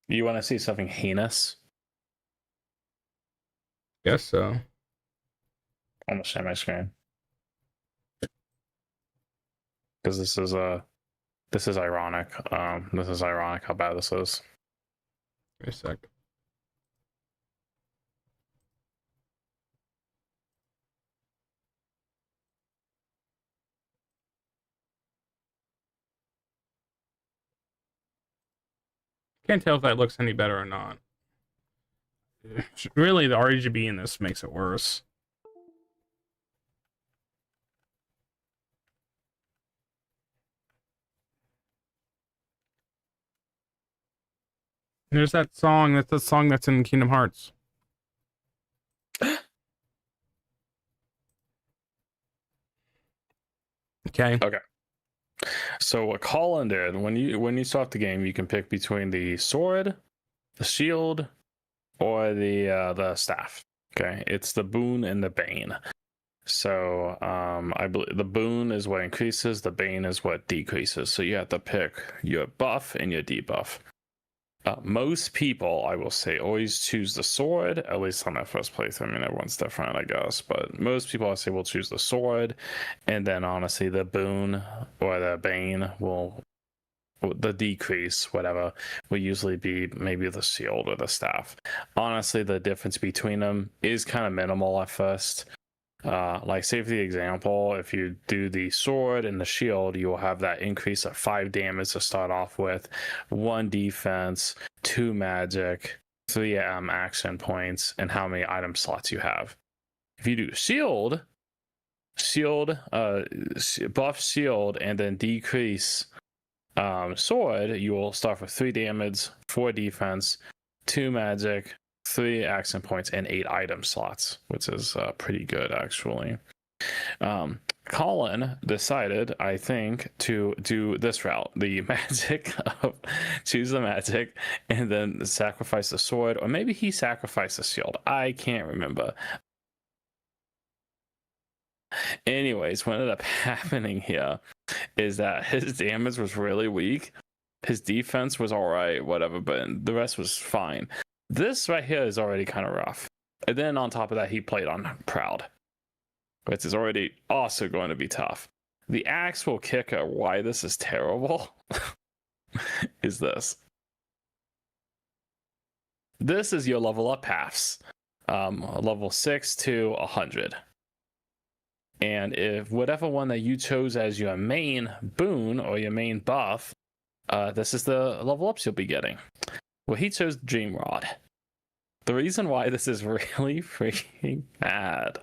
Speaker 2: you want to see something heinous?
Speaker 1: Guess so.
Speaker 2: I'm gonna share my screen because this is ironic. This is ironic how bad this is.
Speaker 1: Wait a sec. Can't tell if that looks any better or not. Really, the RGB in this makes it worse. There's that song. That's the song that's in Kingdom Hearts. Okay.
Speaker 2: Okay. So what Colin did when you start the game, you can pick between the sword, the shield, or the staff. Okay, it's the boon and the bane. So I believe the boon is what increases, the bane is what decreases. So you have to pick your buff and your debuff. Most people, I will say, always choose the sword, at least on that first playthrough. I mean, everyone's different, I guess, but most people, I say, will choose the sword, and then honestly, the boon or the bane will, the decrease, whatever, will usually be maybe the shield or the staff. Honestly, the difference between them is kind of minimal at first. Like, say for the example, if you do the sword and the shield, you will have that increase of 5 damage to start off with, 1 defense, 2 magic, 3 action points, and how many item slots you have. If you do shield, buff shield, and then decrease sword, you will start with 3 damage, 4 defense, 2 magic, 3 action points, and 8 item slots, which is pretty good actually. Colin decided, I think, to do this route, the magic of choose the magic and then sacrifice the sword, or maybe he sacrificed the shield. I can't remember. Anyways, what ended up happening here is that his damage was really weak. His defense was all right, whatever, but the rest was fine. This right here is already kind of rough. And then on top of that, he played on Proud, which is already also going to be tough. The actual kicker why this is terrible is this. This is your level up paths, level 6 to 100. And if whatever one that you chose as your main boon or your main buff, this is the level ups you'll be getting. Well, he chose Dream Rod. The reason why this is really freaking bad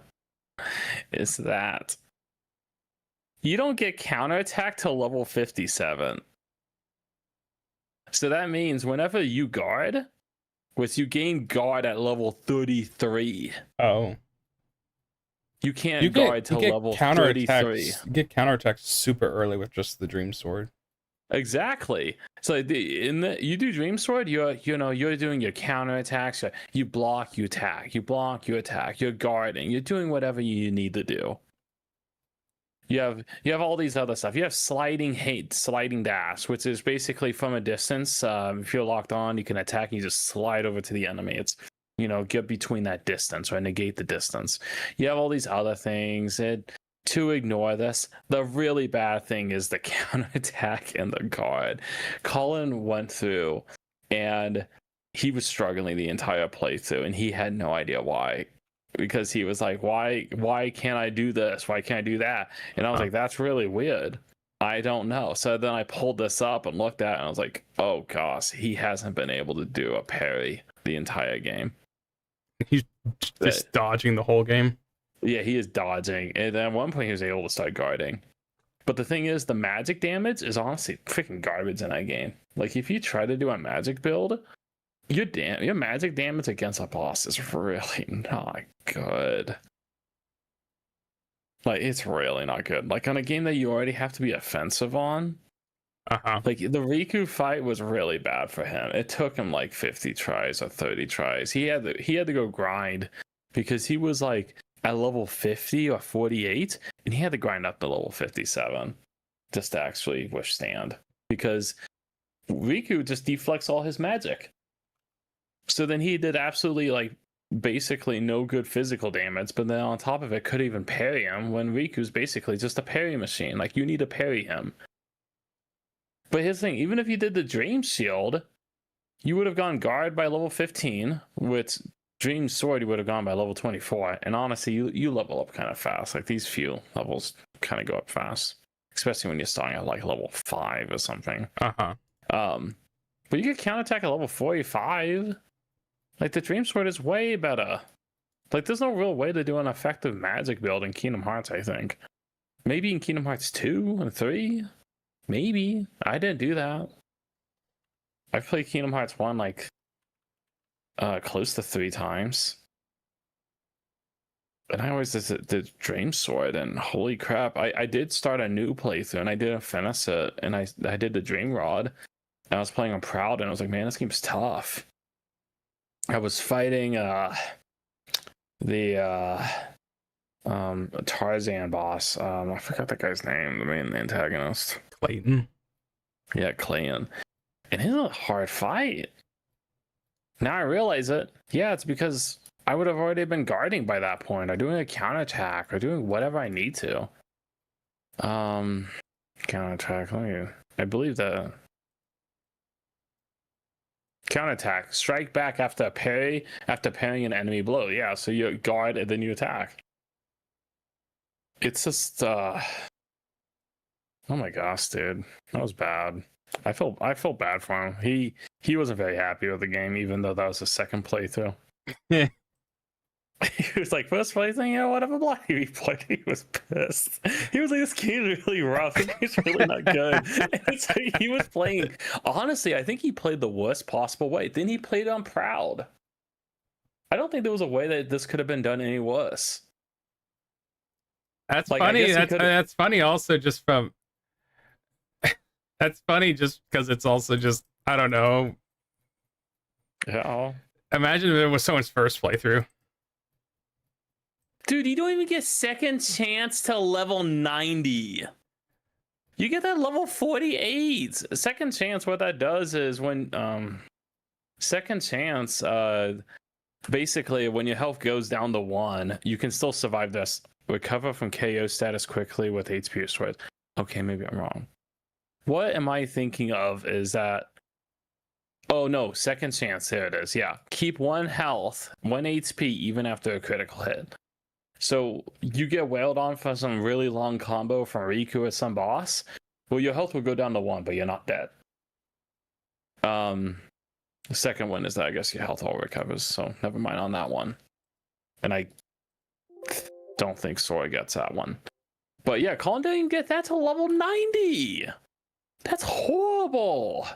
Speaker 2: is that you don't get counterattack till level 57. So that means whenever you guard, which you gain guard at level 33.
Speaker 1: Oh.
Speaker 2: You can't guard till level 33.
Speaker 1: You get counterattacks super early with just the Dream Sword.
Speaker 2: Exactly. So you do Dream Sword, you're doing your counterattacks. You block, you attack. You block, you attack. You're guarding. You're doing whatever you need to do. You have all these other stuff. You have sliding dash, which is basically from a distance. If you're locked on, you can attack and you just slide over to the enemy. It's get between that distance or negate the distance. You have all these other things. To ignore this, the really bad thing is the counterattack and the guard. Colin went through and he was struggling the entire playthrough and he had no idea why. Because he was like, why can't I do this? Why can't I do that? And I was like, that's really weird. I don't know. So then I pulled this up and looked at it and I was like, oh gosh, he hasn't been able to do a parry the entire game.
Speaker 1: He's just dodging the whole game.
Speaker 2: Yeah, he is dodging. And then at one point he was able to start guarding. But the thing is, the magic damage is honestly freaking garbage in that game. Like, if you try to do a magic build, your magic damage against a boss is really not good. Like, it's really not good. Like, on a game that you already have to be offensive on, like, the Riku fight was really bad for him. It took him like 50 tries or 30 tries. He had to go grind because he was like at level 50 or 48, and he had to grind up to level 57 just to actually withstand, because Riku just deflects all his magic. So then he did absolutely like basically no good physical damage, but then on top of it could even parry him when Riku's basically just a parry machine. Like, you need to parry him. But here's the thing, even if you did the Dream Shield, you would have gone guard by level 15, with Dream Sword you would have gone by level 24. And honestly, you level up kind of fast. Like, these few levels kind of go up fast, especially when you're starting at like level 5 or something. But you get counterattack at level 45. Like, the Dream Sword is way better. Like, there's no real way to do an effective magic build in Kingdom Hearts, I think. Maybe in Kingdom Hearts 2 and 3? Maybe. I didn't do that. I played Kingdom Hearts 1 like close to 3 times. And I always did the Dream Sword, and holy crap, I did start a new playthrough and I didn't finish it, and I did the Dream Rod, and I was playing on Proud, and I was like, man, this game's tough. I was fighting the Tarzan boss. I forgot that guy's name, the main antagonist.
Speaker 1: Clayton.
Speaker 2: Yeah, Clayton. And it's a hard fight. Now I realize it. Yeah, it's because I would have already been guarding by that point, or doing a counterattack, or doing whatever I need to. Counterattack. I believe that. Counterattack. Strike back after a parry, after parrying an enemy blow. Yeah, so you guard and then you attack. It's just oh my gosh, dude. That was bad. I feel bad for him. He wasn't very happy with the game, even though that was his second playthrough.
Speaker 1: Yeah.
Speaker 2: He was like, first playthrough, yeah, whatever block he played. He was pissed. He was like, this game's really rough. It's really not good. And so he was playing. Honestly, I think he played the worst possible way. Then he played on Proud. I don't think there was a way that this could have been done any worse.
Speaker 1: That's like, funny. That's funny. Also, just from that's funny, just because it's also just, I don't know.
Speaker 2: Yeah.
Speaker 1: Imagine if it was someone's first playthrough.
Speaker 2: Dude, you don't even get second chance to level 90. You get that level 48. Second chance, what that does is when second chance, basically when your health goes down to 1, you can still survive this. Recover from KO status quickly with HP restored. Okay, maybe I'm wrong. What am I thinking of is that, oh no, second chance, there it is. Yeah, keep 1 health, 1 HP even after a critical hit. So you get wailed on for some really long combo from Riku or some boss, well, your health will go down to 1, but you're not dead. The second one is that I guess your health all recovers, so never mind on that one. And I don't think Sora gets that one. But yeah, Colin didn't even get that to level 90. That's horrible.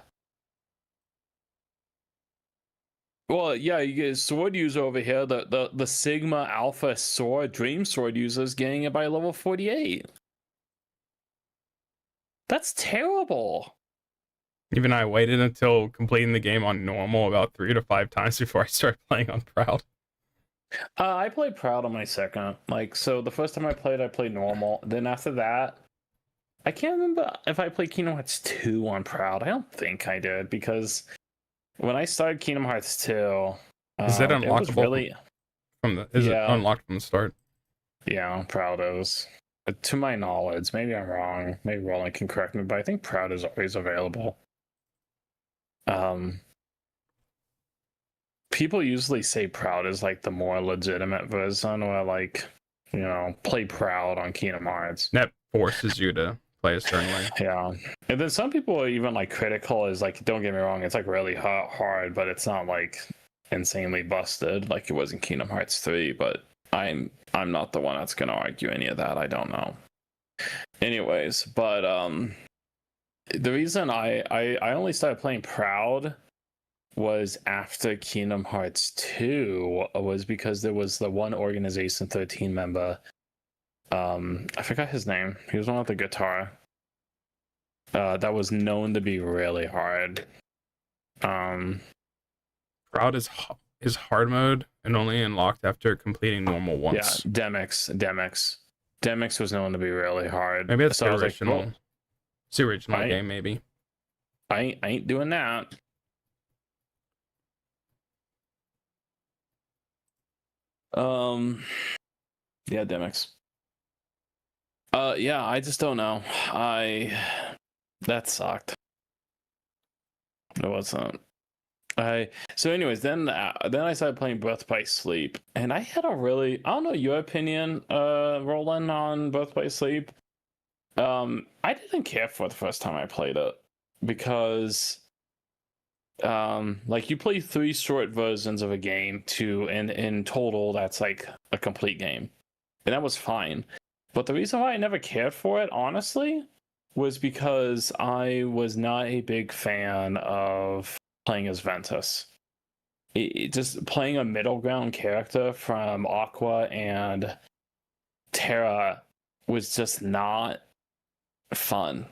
Speaker 2: Well, yeah, you get a sword user over here. The Sigma Alpha Sword Dream Sword user is getting it by level 48. That's terrible.
Speaker 1: Even I waited until completing the game on normal about 3 to 5 times before I started playing on proud.
Speaker 2: I played proud on my second. Like, so the first time I played normal. Then after that, I can't remember if I played Kingdom Hearts 2 on proud. I don't think I did, because when I started Kingdom Hearts 2,
Speaker 1: Is it
Speaker 2: it was
Speaker 1: unlockable
Speaker 2: really,
Speaker 1: from the? Is it
Speaker 2: yeah,
Speaker 1: unlocked from the start?
Speaker 2: yeah, proud is. To my knowledge, maybe I'm wrong. Maybe Roland can correct me, but I think proud is always available. Um, People usually say proud is like the more legitimate version, or like, play proud on Kingdom Hearts.
Speaker 1: That forces you to play a certain way.
Speaker 2: Yeah, and then some people are even like critical. Is like, don't get me wrong, it's like really hard, but it's not like insanely busted like it was in Kingdom Hearts 3. But I'm not the one that's gonna argue any of that. I don't know. Anyways, but the reason I only started playing Proud was after Kingdom Hearts 2 was because there was the one Organization 13 member. I forgot his name. He was one with the guitar. That was known to be really hard.
Speaker 1: Proud is hard mode and only unlocked after completing normal once.
Speaker 2: Yeah, Demix was known to be really hard.
Speaker 1: Maybe it's
Speaker 2: So
Speaker 1: the
Speaker 2: I was
Speaker 1: original.
Speaker 2: like, well,
Speaker 1: it's the original
Speaker 2: I
Speaker 1: game, maybe.
Speaker 2: ain't doing that. Yeah, Demix. Yeah, I just don't know. That sucked. It wasn't. So anyways, then I started playing Birth by Sleep, and I had a really, I don't know your opinion, Roland, on Birth by Sleep. I didn't care for it the first time I played it, because like, you play 3 short versions of a game and in total that's like a complete game, and that was fine. But the reason why I never cared for it, honestly, was because I was not a big fan of playing as Ventus. Just playing a middle ground character from Aqua and Terra was just not fun.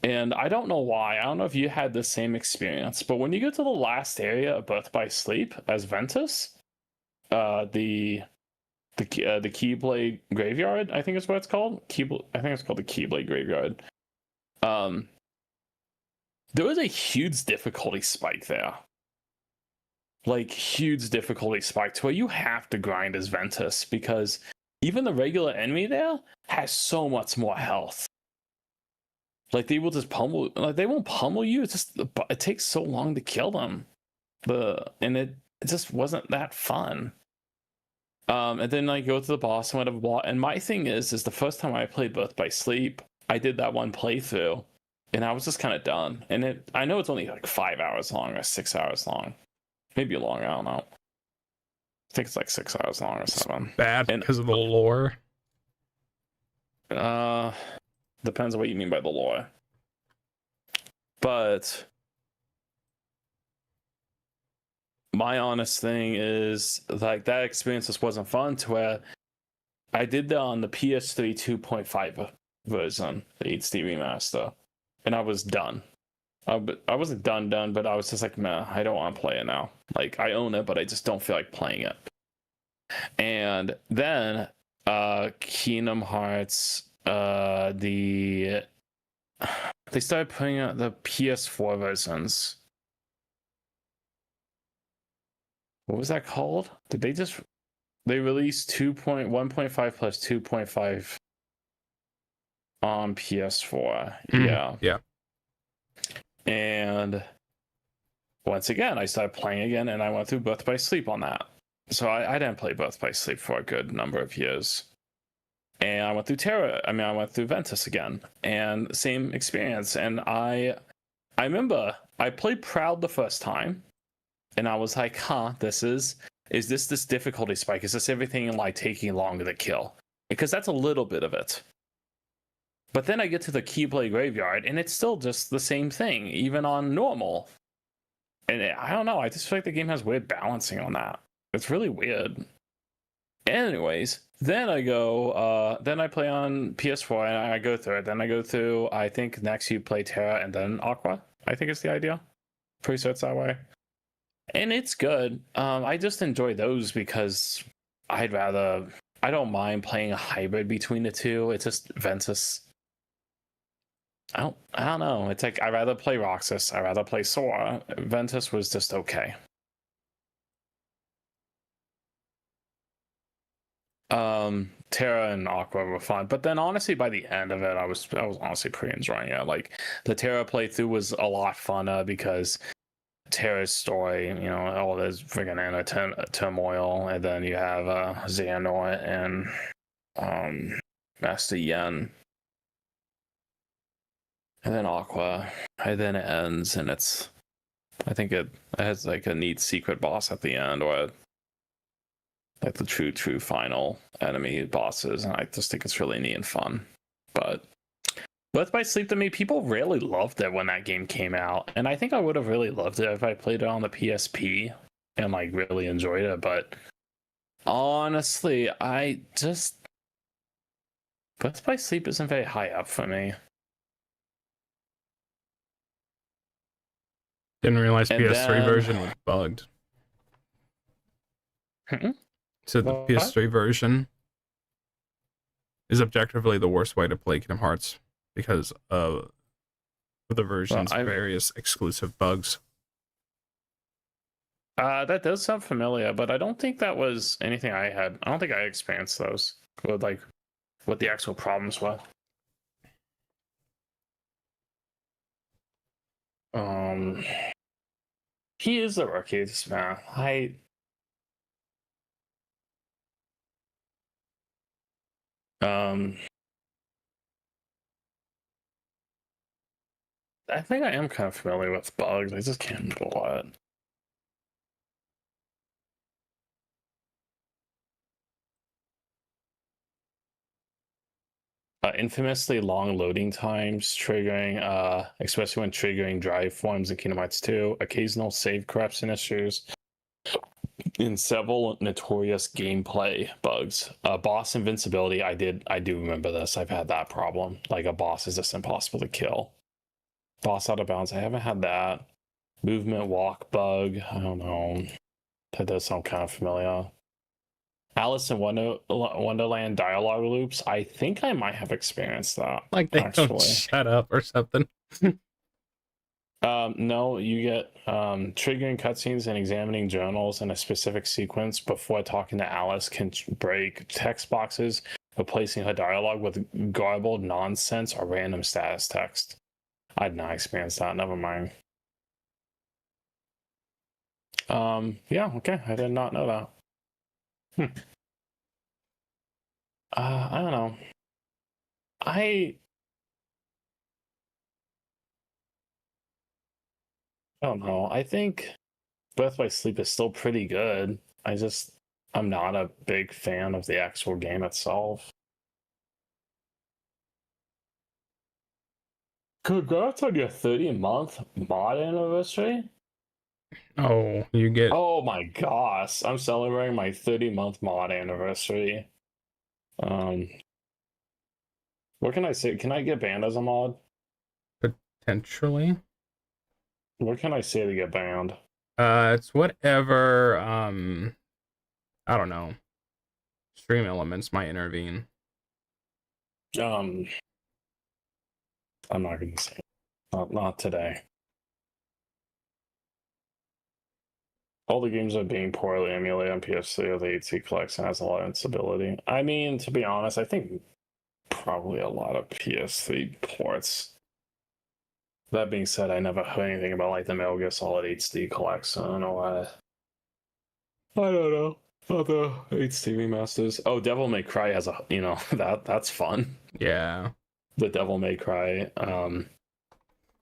Speaker 2: And I don't know why. I don't know if you had the same experience, but when you get to the last area of Birth by Sleep as Ventus, the Keyblade Graveyard, I think is what it's called. I think it's called the Keyblade Graveyard. There was a huge difficulty spike there. Like, huge difficulty spike to where you have to grind as Ventus, because even the regular enemy there has so much more health. Like, they will just pummel, like, they won't pummel you. It's just, it takes so long to kill them. And it just wasn't that fun. And then I go to the boss and whatever. And my thing is the first time I played Birth by Sleep, I did that one playthrough, and I was just kind of done. And I know it's only like 5 hours long or 6 hours long, maybe longer. I don't know. I think it's like 6 hours long or something.
Speaker 1: Bad because of the lore.
Speaker 2: Depends on what you mean by the lore. But my honest thing is, like, that experience just wasn't fun, to where I did that on the PS3 2.5 version, the HD remaster, and I was done. I wasn't done, but I was just like, man, I don't want to play it now. Like, I own it, but I just don't feel like playing it. And then Kingdom Hearts, they started putting out the PS4 versions. What was that called? They released 1.5 plus 2.5 on PS4.
Speaker 1: Mm-hmm. Yeah.
Speaker 2: And once again, I started playing again, and I went through Birth by Sleep on that. So I didn't play Birth by Sleep for a good number of years. And I went through Ventus again, and same experience. And I remember I played Proud the first time, and I was like, is this difficulty spike? Is this everything like taking longer to kill? Because that's a little bit of it. But then I get to the Keyblade Graveyard, and it's still just the same thing, even on normal. And I don't know. I just feel like the game has weird balancing on that. It's really weird. Anyways, then I play on PS4 and I go through it. Then I go through, I think next you play Terra and then Aqua. I think it's the idea. Pretty sure it's that way. And it's good. I just enjoy those because I don't mind playing a hybrid between the two. It's just Ventus. I don't know. It's like I'd rather play Roxas. I'd rather play Sora. Ventus was just okay. Terra and Aqua were fun, but then honestly by the end of it I was honestly pretty enjoying it. Like the Terra playthrough was a lot funner because Terra's story, you know, all this freaking inner turmoil, and then you have Xehanort and Master Yen, and then Aqua, and then it ends, and I think it has like a neat secret boss at the end, or like the true final enemy bosses, and I just think it's really neat and fun. But Birth by Sleep to me, people really loved it when that game came out, and I think I would have really loved it if I played it on the PSP and like really enjoyed it. But honestly, Birth by Sleep isn't very high up for me.
Speaker 1: Didn't realize
Speaker 2: And
Speaker 1: PS3
Speaker 2: then,
Speaker 1: version was bugged. So the
Speaker 2: what?
Speaker 1: PS3 version is objectively the worst way to play Kingdom Hearts because of the version's various exclusive bugs.
Speaker 2: That does sound familiar, but I don't think that was anything I had. I don't think I experienced those with like what the actual problems were. He is the rookie, this man. I think I am kind of familiar with bugs. I just can't remember what. Infamously long loading times, triggering, especially when triggering drive forms in Kingdom Hearts 2, occasional save corruption issues, in several notorious gameplay bugs. Boss invincibility, I do remember this. I've had that problem. Like a boss is just impossible to kill. Boss out of bounds, I haven't had that. Movement walk bug, I don't know. That does sound kind of familiar. Alice in Wonderland dialogue loops. I think I might have experienced that.
Speaker 1: Like they don't shut up or something.
Speaker 2: No, you get triggering cutscenes and examining journals in a specific sequence before talking to Alice can break text boxes, replacing her dialogue with garbled nonsense or random status text. I'd not experienced that. Never mind. Yeah, okay. I did not know that. I don't know. I don't know. I think Birth by Sleep is still pretty good. I'm not a big fan of the actual game itself. Congrats on your 30-month mod anniversary.
Speaker 1: Oh, you get.
Speaker 2: Oh my gosh. I'm celebrating my 30-month mod anniversary. What can I say? Can I get banned as a mod?
Speaker 1: Potentially.
Speaker 2: What can I say to get banned?
Speaker 1: It's whatever. I don't know. Stream elements might intervene.
Speaker 2: I'm not gonna say. Not today. All the games are being poorly emulated on PS3 or the HD collection has a lot of instability. I mean, to be honest, I think probably a lot of PS3 ports. That being said, I never heard anything about like the Metal Gear Solid HD collection or I don't know. Other HD remasters. Oh, Devil May Cry has a that's fun.
Speaker 1: Yeah.
Speaker 2: The Devil May Cry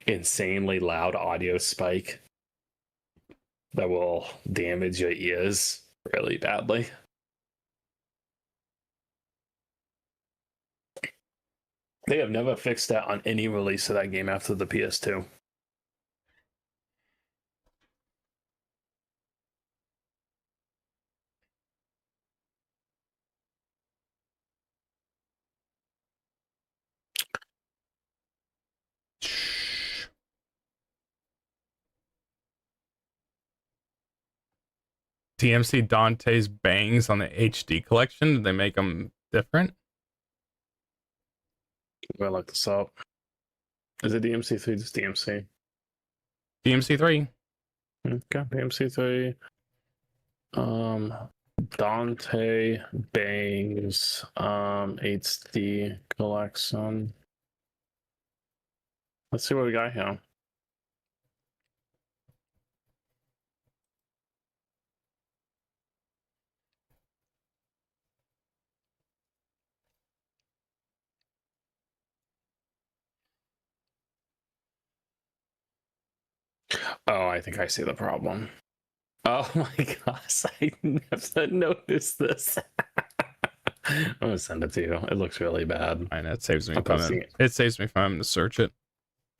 Speaker 2: insanely loud audio spike that will damage your ears really badly. They have never fixed that on any release of that game after the PS2.
Speaker 1: DMC Dante's bangs on the HD collection? Did they make them different?
Speaker 2: I look this up. Is it DMC3? Just DMC.
Speaker 1: DMC3.
Speaker 2: Okay, DMC3. Dante Bangs HD collection. Let's see what we got here. Oh, I think I see the problem. Oh my gosh, I never noticed this. I'm gonna send it to you. It looks really bad.
Speaker 1: I know it saves me
Speaker 2: I'm
Speaker 1: from
Speaker 2: posting
Speaker 1: it. It saves me from having to search it.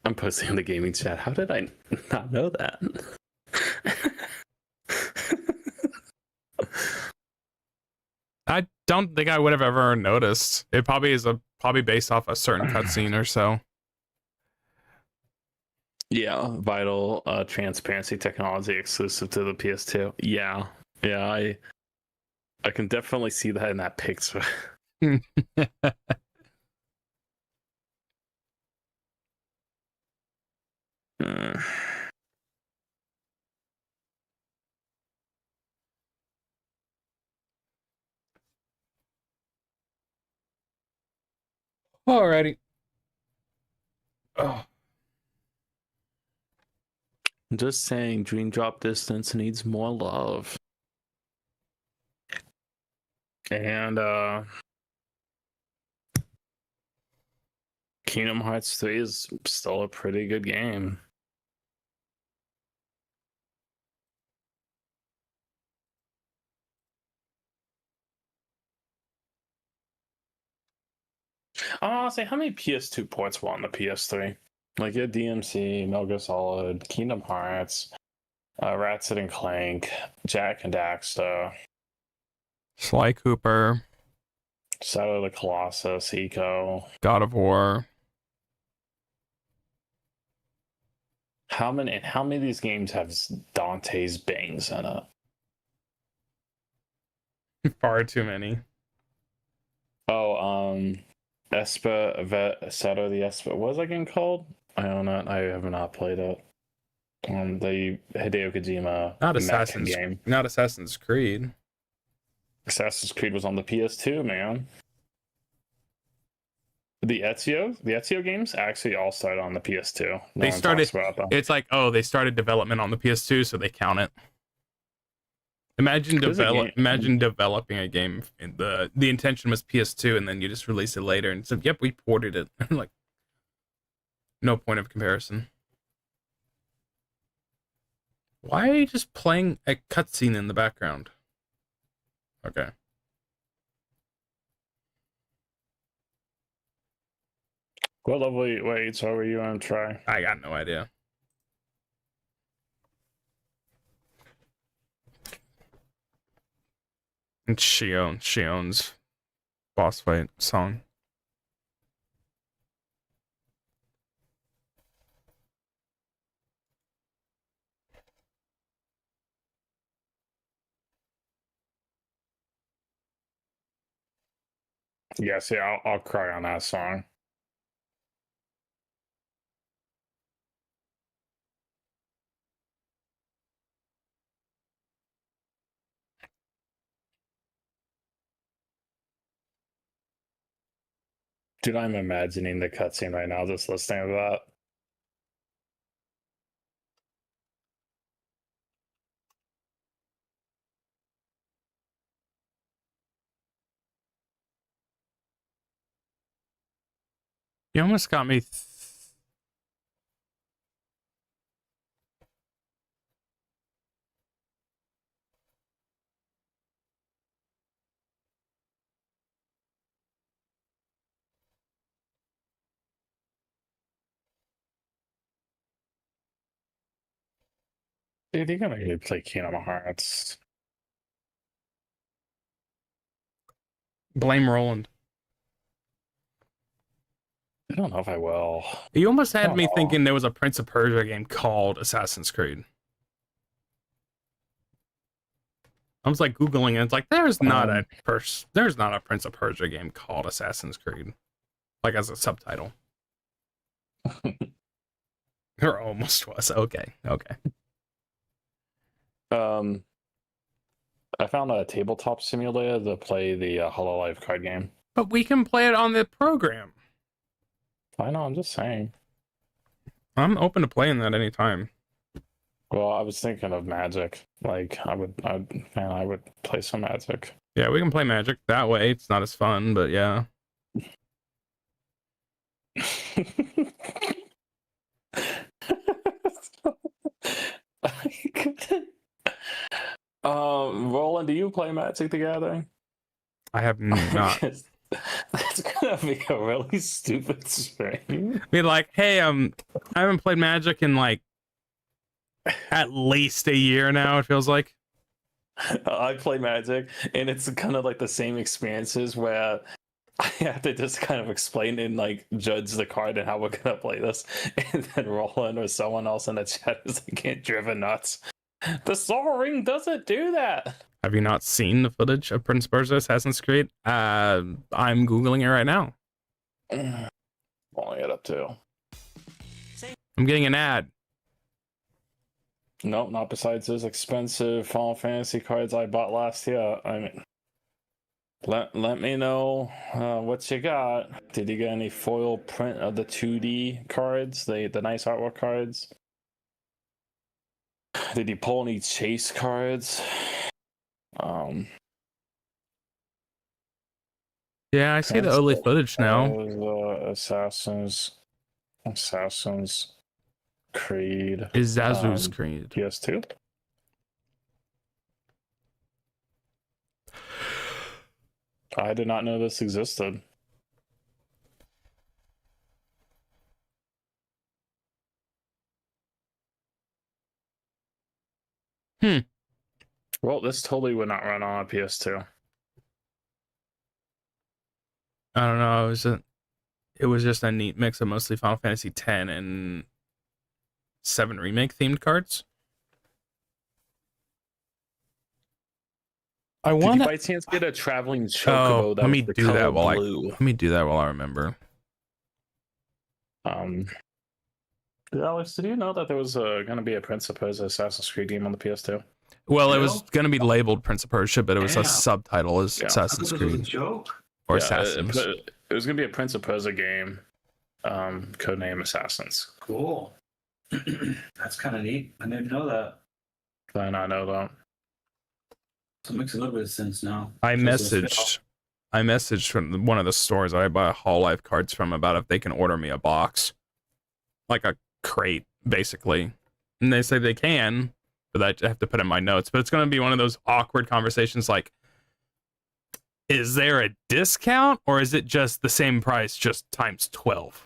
Speaker 2: I'm posting in the gaming chat. How did I not know that?
Speaker 1: I don't think I would have ever noticed. It probably is probably based off a certain cutscene or so.
Speaker 2: Yeah, vital transparency technology exclusive to the PS2. Yeah, I can definitely see that in that picture. uh,
Speaker 1: Alrighty. Oh.
Speaker 2: I'm just saying, Dream Drop Distance needs more love. And Kingdom Hearts 3 is still a pretty good game. Honestly, how many PS2 ports were on the PS3? Like, you had DMC, Metal Gear Solid, Kingdom Hearts, Ratchet and Clank, Jack and Daxter,
Speaker 1: Sly Cooper,
Speaker 2: Shadow of the Colossus, Eco.
Speaker 1: God of War.
Speaker 2: How many of these games have Dante's bangs in it?
Speaker 1: Far too many.
Speaker 2: Oh, Shadow of the Esper. What was that game called? I own it. I have not played it. The Hideo Kojima
Speaker 1: Not
Speaker 2: mech game.
Speaker 1: Not Assassin's Creed.
Speaker 2: Assassin's Creed was on the PS2, man. The Ezio games actually all started on the PS2.
Speaker 1: They started. It's like, oh, they started development on the PS2, so they count it. Imagine developing a game. The intention was PS2, and then you just release it later and said, "Yep, we ported it." Like, no point of comparison. Why are you just playing a cutscene in the background? Okay.
Speaker 2: What lovely wait, so were you on try?
Speaker 1: I got no idea. And Shion's boss fight song.
Speaker 2: Yes, yeah, I'll cry on that song. Dude, I'm imagining the cutscene right now just listening to that.
Speaker 1: You almost got me.
Speaker 2: Dude, you're gonna go play Kingdom Hearts.
Speaker 1: Blame Roland.
Speaker 2: I don't know if I will.
Speaker 1: You almost had me thinking there was a Prince of Persia game called Assassin's Creed. I was like Googling it. It's like there's not a Prince of Persia game called Assassin's Creed, like as a subtitle. There almost was. Okay.
Speaker 2: I found a tabletop simulator to play the Hololive card game.
Speaker 1: But we can play it on the program.
Speaker 2: I know, I'm just saying.
Speaker 1: I'm open to playing that anytime.
Speaker 2: Well, I was thinking of Magic. Like, I would play some Magic.
Speaker 1: Yeah, we can play Magic that way. It's not as fun, but yeah.
Speaker 2: Roland, do you play Magic the Gathering?
Speaker 1: I have not.
Speaker 2: That's gonna be a really stupid stream.
Speaker 1: Be like, hey, I haven't played Magic in like at least a year now. It feels like.
Speaker 2: I play Magic, and it's kind of like the same experiences where I have to just kind of explain and like judge the card and how we're gonna play this, and then Roland or someone else in the chat is like getting driven nuts. The Soul Ring doesn't do that.
Speaker 1: Have you not seen the footage of Prince of Persia Assassin's Creed? I'm Googling it right now.
Speaker 2: Pulling it up too.
Speaker 1: I'm getting an ad.
Speaker 2: Nope, not besides those expensive Final Fantasy cards I bought last year. I mean, let me know what you got. Did you get any foil print of the 2D cards, the nice artwork cards? Did you pull any chase cards?
Speaker 1: Yeah, I see the early footage now.
Speaker 2: Assassin's Creed.
Speaker 1: Is Zazu's Creed.
Speaker 2: PS2? I did not know this existed. Well, this totally would not run on a PS2.
Speaker 1: I don't know. It was just a neat mix of mostly Final Fantasy X and 7 remake themed cards.
Speaker 2: Did you by chance get a traveling chocobo?
Speaker 1: Let me do that while I remember.
Speaker 2: Alex, did you know that there was going to be a Prince of Persia Assassin's Creed game on the PS2?
Speaker 1: Well, it was going to be labeled Prince of Persia, but it was a subtitle as Assassin's Creed.
Speaker 3: Was a joke.
Speaker 1: Or Assassins.
Speaker 2: It was going to be a Prince of Persia game, codename Assassins.
Speaker 3: Cool. That's kind of neat. I didn't know that.
Speaker 2: Did I not know that?
Speaker 3: So it makes a little bit of sense now.
Speaker 1: I messaged from one of the stores I buy Hololive cards from about if they can order me a box, like a crate, basically. And they say they can, but I have to put in my notes. But it's going to be one of those awkward conversations like, is there a discount or is it just the same price, just times 12?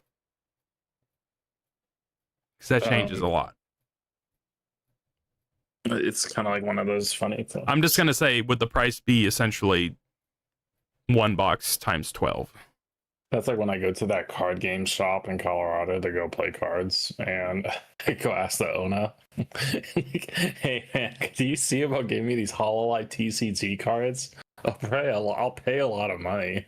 Speaker 1: Because that changes a lot.
Speaker 2: It's kind of like one of those funny things.
Speaker 1: I'm just going to say, would the price be essentially one box times 12?
Speaker 2: That's like when I go to that card game shop in Colorado to go play cards, and I go ask the owner, "Hey man, do you see about giving me these Hololive TCG cards? I'll pay a lot of money."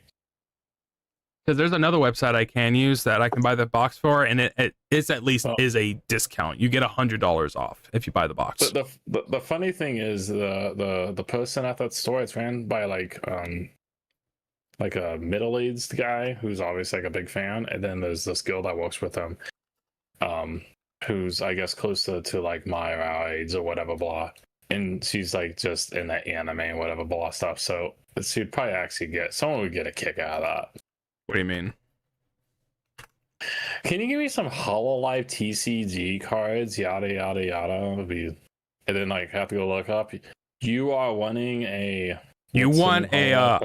Speaker 1: Because there's another website I can use that I can buy the box for, and it is at least is a discount. You get $100 off if you buy the box.
Speaker 2: The funny thing is the person at that store, it's ran by like a middle-aged guy who's obviously like a big fan, and then there's this girl that works with him, who's I guess close to like my age or whatever, blah. And she's like just in that anime and whatever blah stuff. So she'd probably actually someone would get a kick out of that.
Speaker 1: What do you mean?
Speaker 2: Can you give me some Hololive TCG cards? Yada yada yada. And then like have to go look up. You are wanting a.
Speaker 1: You want a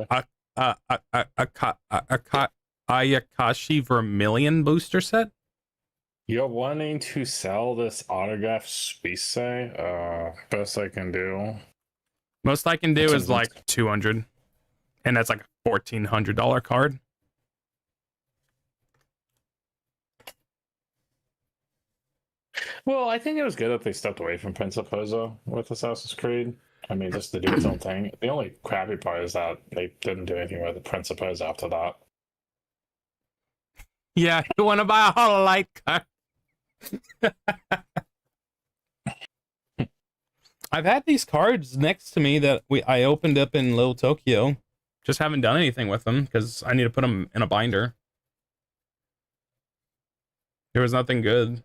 Speaker 1: Ayakashi Vermilion booster set?
Speaker 2: You're wanting to sell this autographed Space? Best I can do.
Speaker 1: Most I can do is like 200, and that's like a $1,400 card.
Speaker 2: Well, I think it was good that they stepped away from Prince of Persia with Assassin's Creed. I mean, just to do its own thing. The only crappy part is that they didn't do anything with the Prince of Persia after that.
Speaker 1: Yeah, you want to buy a Hololight card? I've had these cards next to me that I opened up in Little Tokyo. Just haven't done anything with them because I need to put them in a binder. There was nothing good.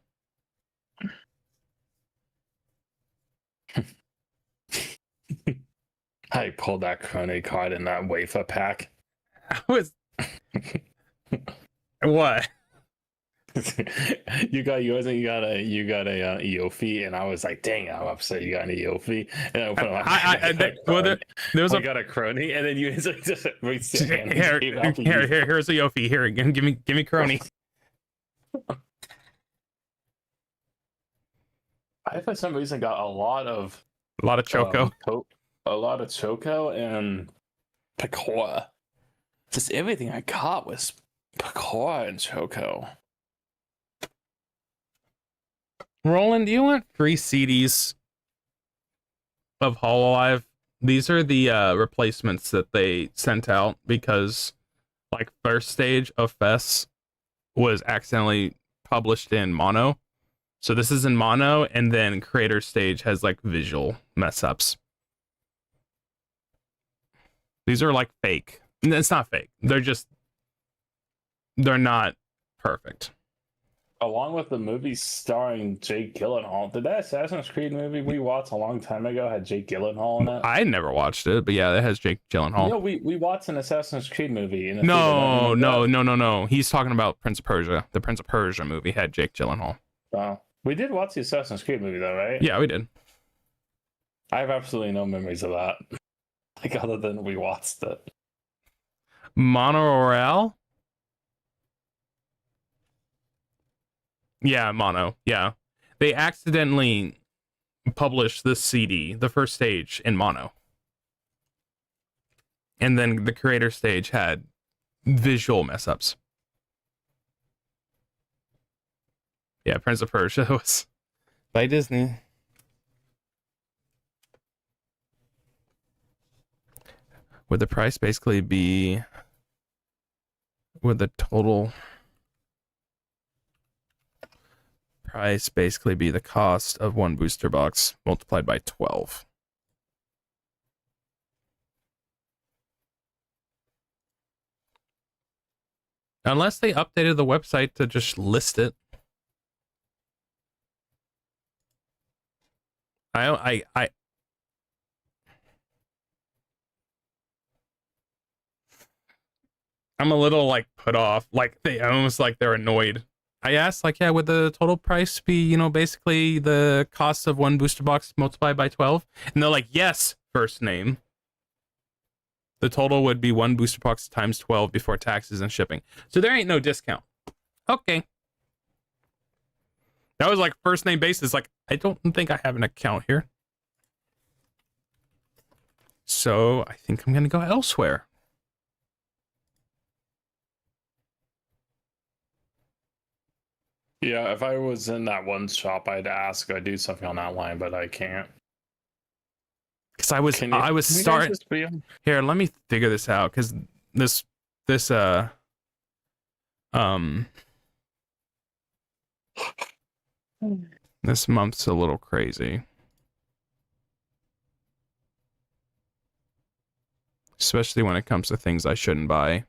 Speaker 2: I pulled that Crony card in that wafer pack.
Speaker 1: I was what?
Speaker 2: You got yours and you got a Eofi, and I was like, dang, I'm upset you got an Eofi. And I opened there was got a Crony, and then you just reached your hand and gave out the
Speaker 1: here's a Yofi. Here, give me Crony.
Speaker 2: I for some reason got a lot of
Speaker 1: Choco.
Speaker 2: A lot of Choco and Pecora. Just everything I got was Pecora and Choco.
Speaker 1: Roland, do you want 3 CDs of Hololive? These are the replacements that they sent out because, like, first stage of Fess was accidentally published in mono. So this is in mono, and then creator stage has, like, visual mess ups. These are, like, fake. It's not fake. They're not perfect.
Speaker 2: Along with the movie starring Jake Gyllenhaal. Did that Assassin's Creed movie we watched a long time ago had Jake Gyllenhaal in it?
Speaker 1: I never watched it, but yeah, it has Jake Gyllenhaal.
Speaker 2: No, we watched an Assassin's Creed movie.
Speaker 1: No. He's talking about Prince of Persia. The Prince of Persia movie had Jake Gyllenhaal.
Speaker 2: We did watch the Assassin's Creed movie though, right?
Speaker 1: Yeah, we did.
Speaker 2: I have absolutely no memories of that. Like, other than we watched it.
Speaker 1: Monorail? Yeah, mono. Yeah. They accidentally published this CD, the first stage, in mono. And then the creator stage had visual mess ups. Yeah, Prince of Persia was by Disney. Would the price basically be... Would the total price basically be the cost of one booster box multiplied by 12? Unless they updated the website to just list it. I'm a little, like, put off. Like, they're annoyed. I asked, like, yeah, would the total price be, basically the cost of one booster box multiplied by 12? And they're like, yes, first name. The total would be one booster box times 12 before taxes and shipping. So there ain't no discount. Okay. That was like first name basis. Like, I don't think I have an account here. So I think I'm going to go elsewhere.
Speaker 2: Yeah, if I was in that one shop, I'd ask. I'd do something on that line, but I can't.
Speaker 1: Because I was starting here. Let me figure this out. Because this month's a little crazy, especially when it comes to things I shouldn't buy.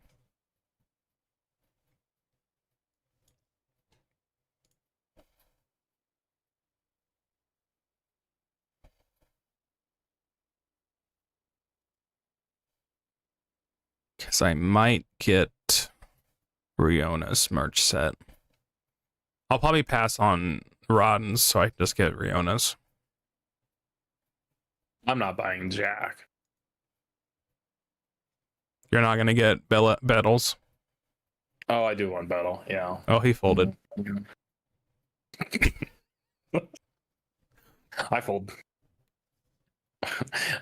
Speaker 1: Because I might get Riona's merch set. I'll probably pass on Rodden's, so I just get Riona's.
Speaker 2: I'm not buying Jack.
Speaker 1: You're not going to get Bettles?
Speaker 2: Oh, I do want Battle, yeah.
Speaker 1: Oh, he folded.
Speaker 2: I fold.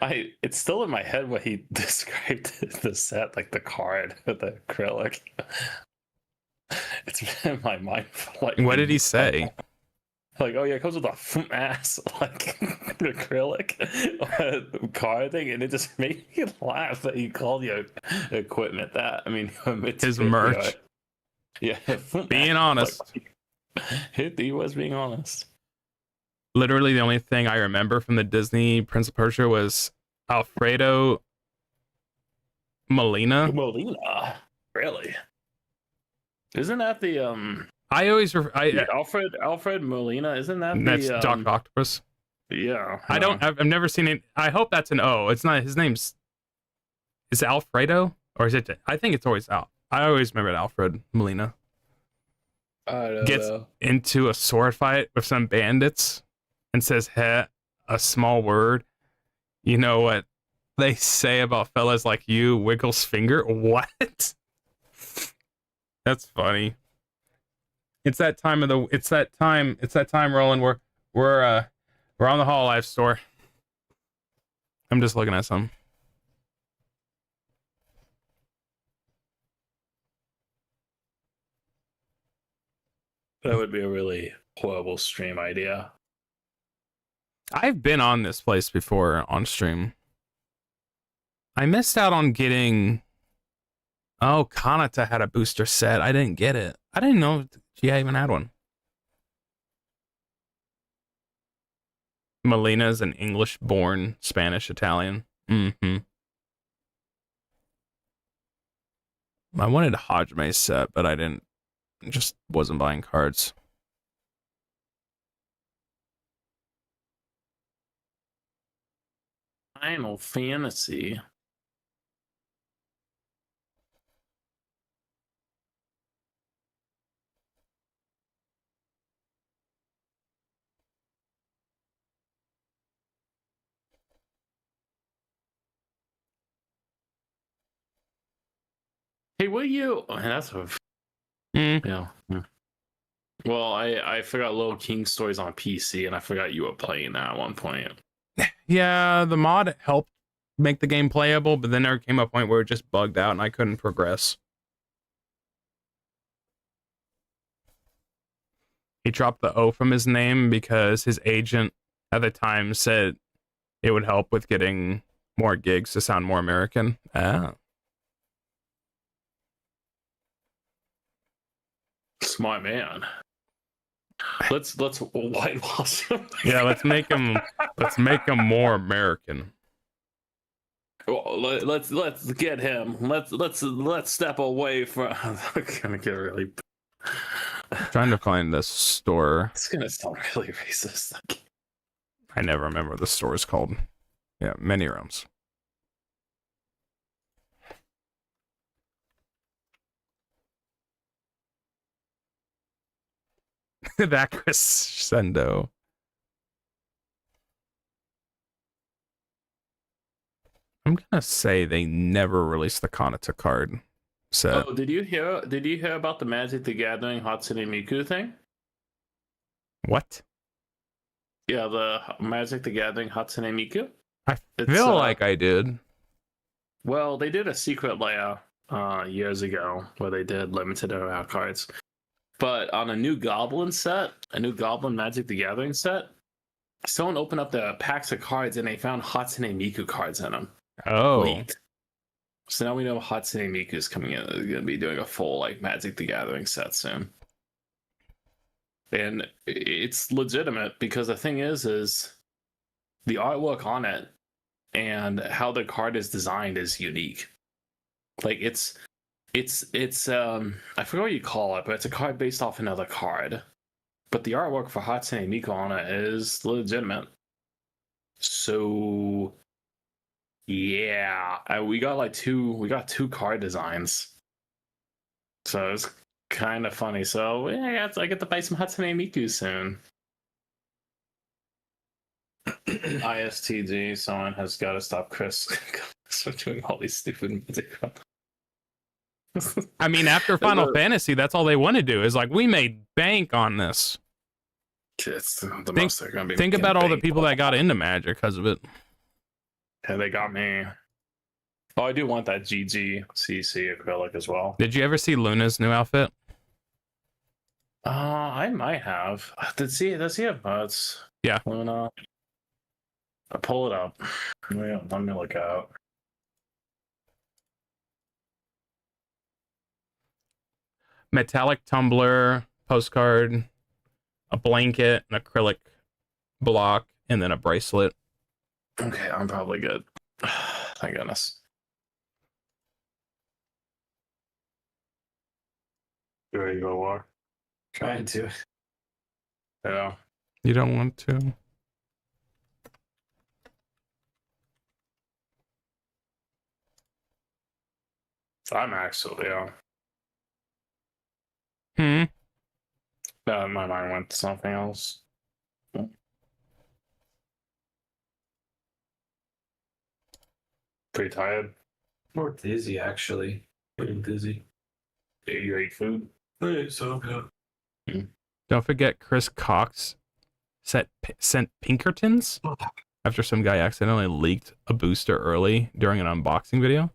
Speaker 2: It's still in my head what he described the set, like the card with the acrylic. It's been in my mind for like.
Speaker 1: What did he say?
Speaker 2: Like, oh yeah, it comes with a ass like acrylic car thing, and it just made me laugh that he called your equipment that. I mean,
Speaker 1: His merch.
Speaker 2: Yeah,
Speaker 1: Being honest.
Speaker 2: He was being honest.
Speaker 1: Literally, the only thing I remember from the Disney Prince of Persia was Alfredo Molina.
Speaker 2: Molina, really? Isn't that the
Speaker 1: I always
Speaker 2: Alfred Molina? Isn't that
Speaker 1: that's
Speaker 2: the
Speaker 1: Dr. Octopus.
Speaker 2: Yeah,
Speaker 1: I don't. I've never seen it. I hope that's an O. It's not. His name's is it Alfredo or is it? I think it's always Al. I always remember Alfred Molina.
Speaker 2: I don't
Speaker 1: Gets
Speaker 2: know.
Speaker 1: into a sword fight with some bandits and says, "Heh, a small word." You know what they say about fellas like you? Wiggles finger. What? That's funny. It's that time of the. It's that time. It's that time, Roland. We're on the Hall Life store. I'm just looking at some.
Speaker 2: That would be a really horrible stream idea.
Speaker 1: I've been on this place before on stream. I missed out on getting. Oh, Kanata had a booster set. I didn't get it. I didn't know she even had one. Melina's an English-born Spanish-Italian. Mm-hmm. I wanted a Hajime set, but I didn't. Just wasn't buying cards.
Speaker 2: Final Fantasy. Hey, will you? Oh, that's a yeah. Well, I forgot Little King Stories on PC, and I forgot you were playing that at one point.
Speaker 1: Yeah, the mod helped make the game playable, but then there came a point where it just bugged out and I couldn't progress. He dropped the O from his name because his agent at the time said it would help with getting more gigs to sound more American. Ah.
Speaker 2: Smart man. Let's whitewash him.
Speaker 1: Yeah, let's make him more American.
Speaker 2: Well, let's get him. Let's step away from. I'm gonna get really.
Speaker 1: Trying to find this store.
Speaker 2: It's gonna sound really racist.
Speaker 1: I never remember what the store is called. Yeah, Many Realms. That crescendo. I'm gonna say they never released the Kanata card set.
Speaker 2: Oh, did you hear about the Magic the Gathering Hatsune Miku thing?
Speaker 1: What?
Speaker 2: Yeah, the Magic the Gathering Hatsune Miku.
Speaker 1: I feel like I did.
Speaker 2: Well, they did a secret layer years ago where they did limited amount cards. But on a new Goblin set, a new Goblin Magic the Gathering set, someone opened up the packs of cards and they found Hatsune Miku cards in them.
Speaker 1: Oh.
Speaker 2: Leaked. So now we know Hatsune Miku is coming in. They're going to be doing a full like Magic the Gathering set soon. And it's legitimate because the thing is the artwork on it and how the card is designed is unique. Like it's I forget what you call it, but it's a card based off another card. But the artwork for Hatsune Miku on it is legitimate. So yeah, we got two card designs. So it's kind of funny. So yeah, I get to buy some Hatsune Miku soon. ISTG, someone has got to stop Chris from doing all these stupid music.
Speaker 1: I mean, after Final Fantasy, that's all they want to do is like, we made bank on this.
Speaker 2: It's the most they're gonna be.
Speaker 1: Think about all the people that got into Magic because of it.
Speaker 2: Yeah, they got me. Oh, I do want that GGCC acrylic as well.
Speaker 1: Did you ever see Luna's new outfit?
Speaker 2: I might have. Does he have mods?
Speaker 1: Yeah.
Speaker 2: Luna. I'll pull it up. Let me look out.
Speaker 1: Metallic tumbler, postcard, a blanket, an acrylic block, and then a bracelet.
Speaker 2: Okay, I'm probably good. Thank goodness. You ready to go walk?
Speaker 3: Trying to.
Speaker 2: Yeah.
Speaker 1: You don't want to?
Speaker 2: I'm actually, yeah. My mind went to something else. Pretty tired.
Speaker 3: More dizzy, actually. Pretty dizzy.
Speaker 2: You ate food?
Speaker 3: So good.
Speaker 1: Don't forget Chris Cox sent Pinkertons after some guy accidentally leaked a booster early during an unboxing video.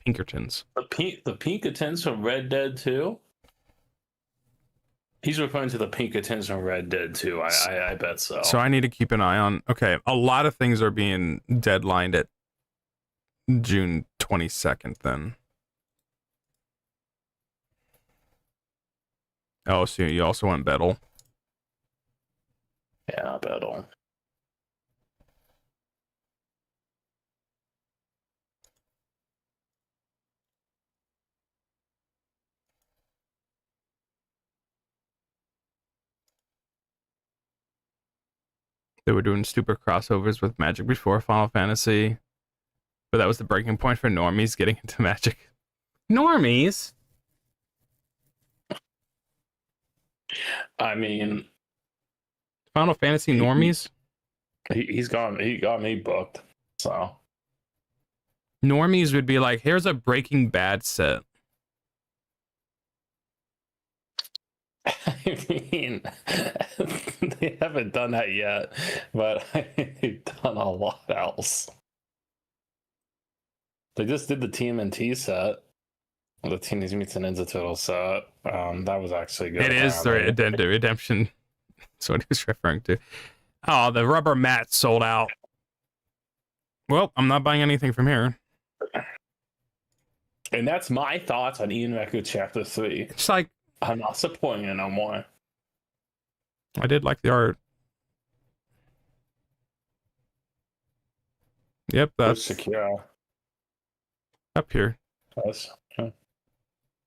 Speaker 1: Pinkertons.
Speaker 2: The Pinkertons from Red Dead 2? He's referring to the Pinkertons from Red Dead 2. I bet so.
Speaker 1: So I need to keep an eye on. Okay, a lot of things are being deadlined at June 22nd. Then. Oh, so you also want Bettle?
Speaker 2: Yeah, Bettle.
Speaker 1: They were doing stupid crossovers with Magic before Final Fantasy, but that was the breaking point for normies getting into Magic. Normies?
Speaker 2: I mean,
Speaker 1: Final Fantasy normies?
Speaker 2: he got me booked. So
Speaker 1: Normies would be like, here's a Breaking Bad set.
Speaker 2: I mean, they haven't done that yet, but they've done a lot else. They just did the TMNT set, the Teenage Mutant Ninja Turtle set. That was actually good.
Speaker 1: It is the redemption. That's what he was referring to. Oh, the rubber mat sold out. Well, I'm not buying anything from here.
Speaker 2: And that's my thoughts on EnReco Chapter 3.
Speaker 1: It's like,
Speaker 2: I'm not supporting it no more.
Speaker 1: I did like the art. Yep, that's
Speaker 2: secure.
Speaker 1: Up here.
Speaker 2: That's, yeah.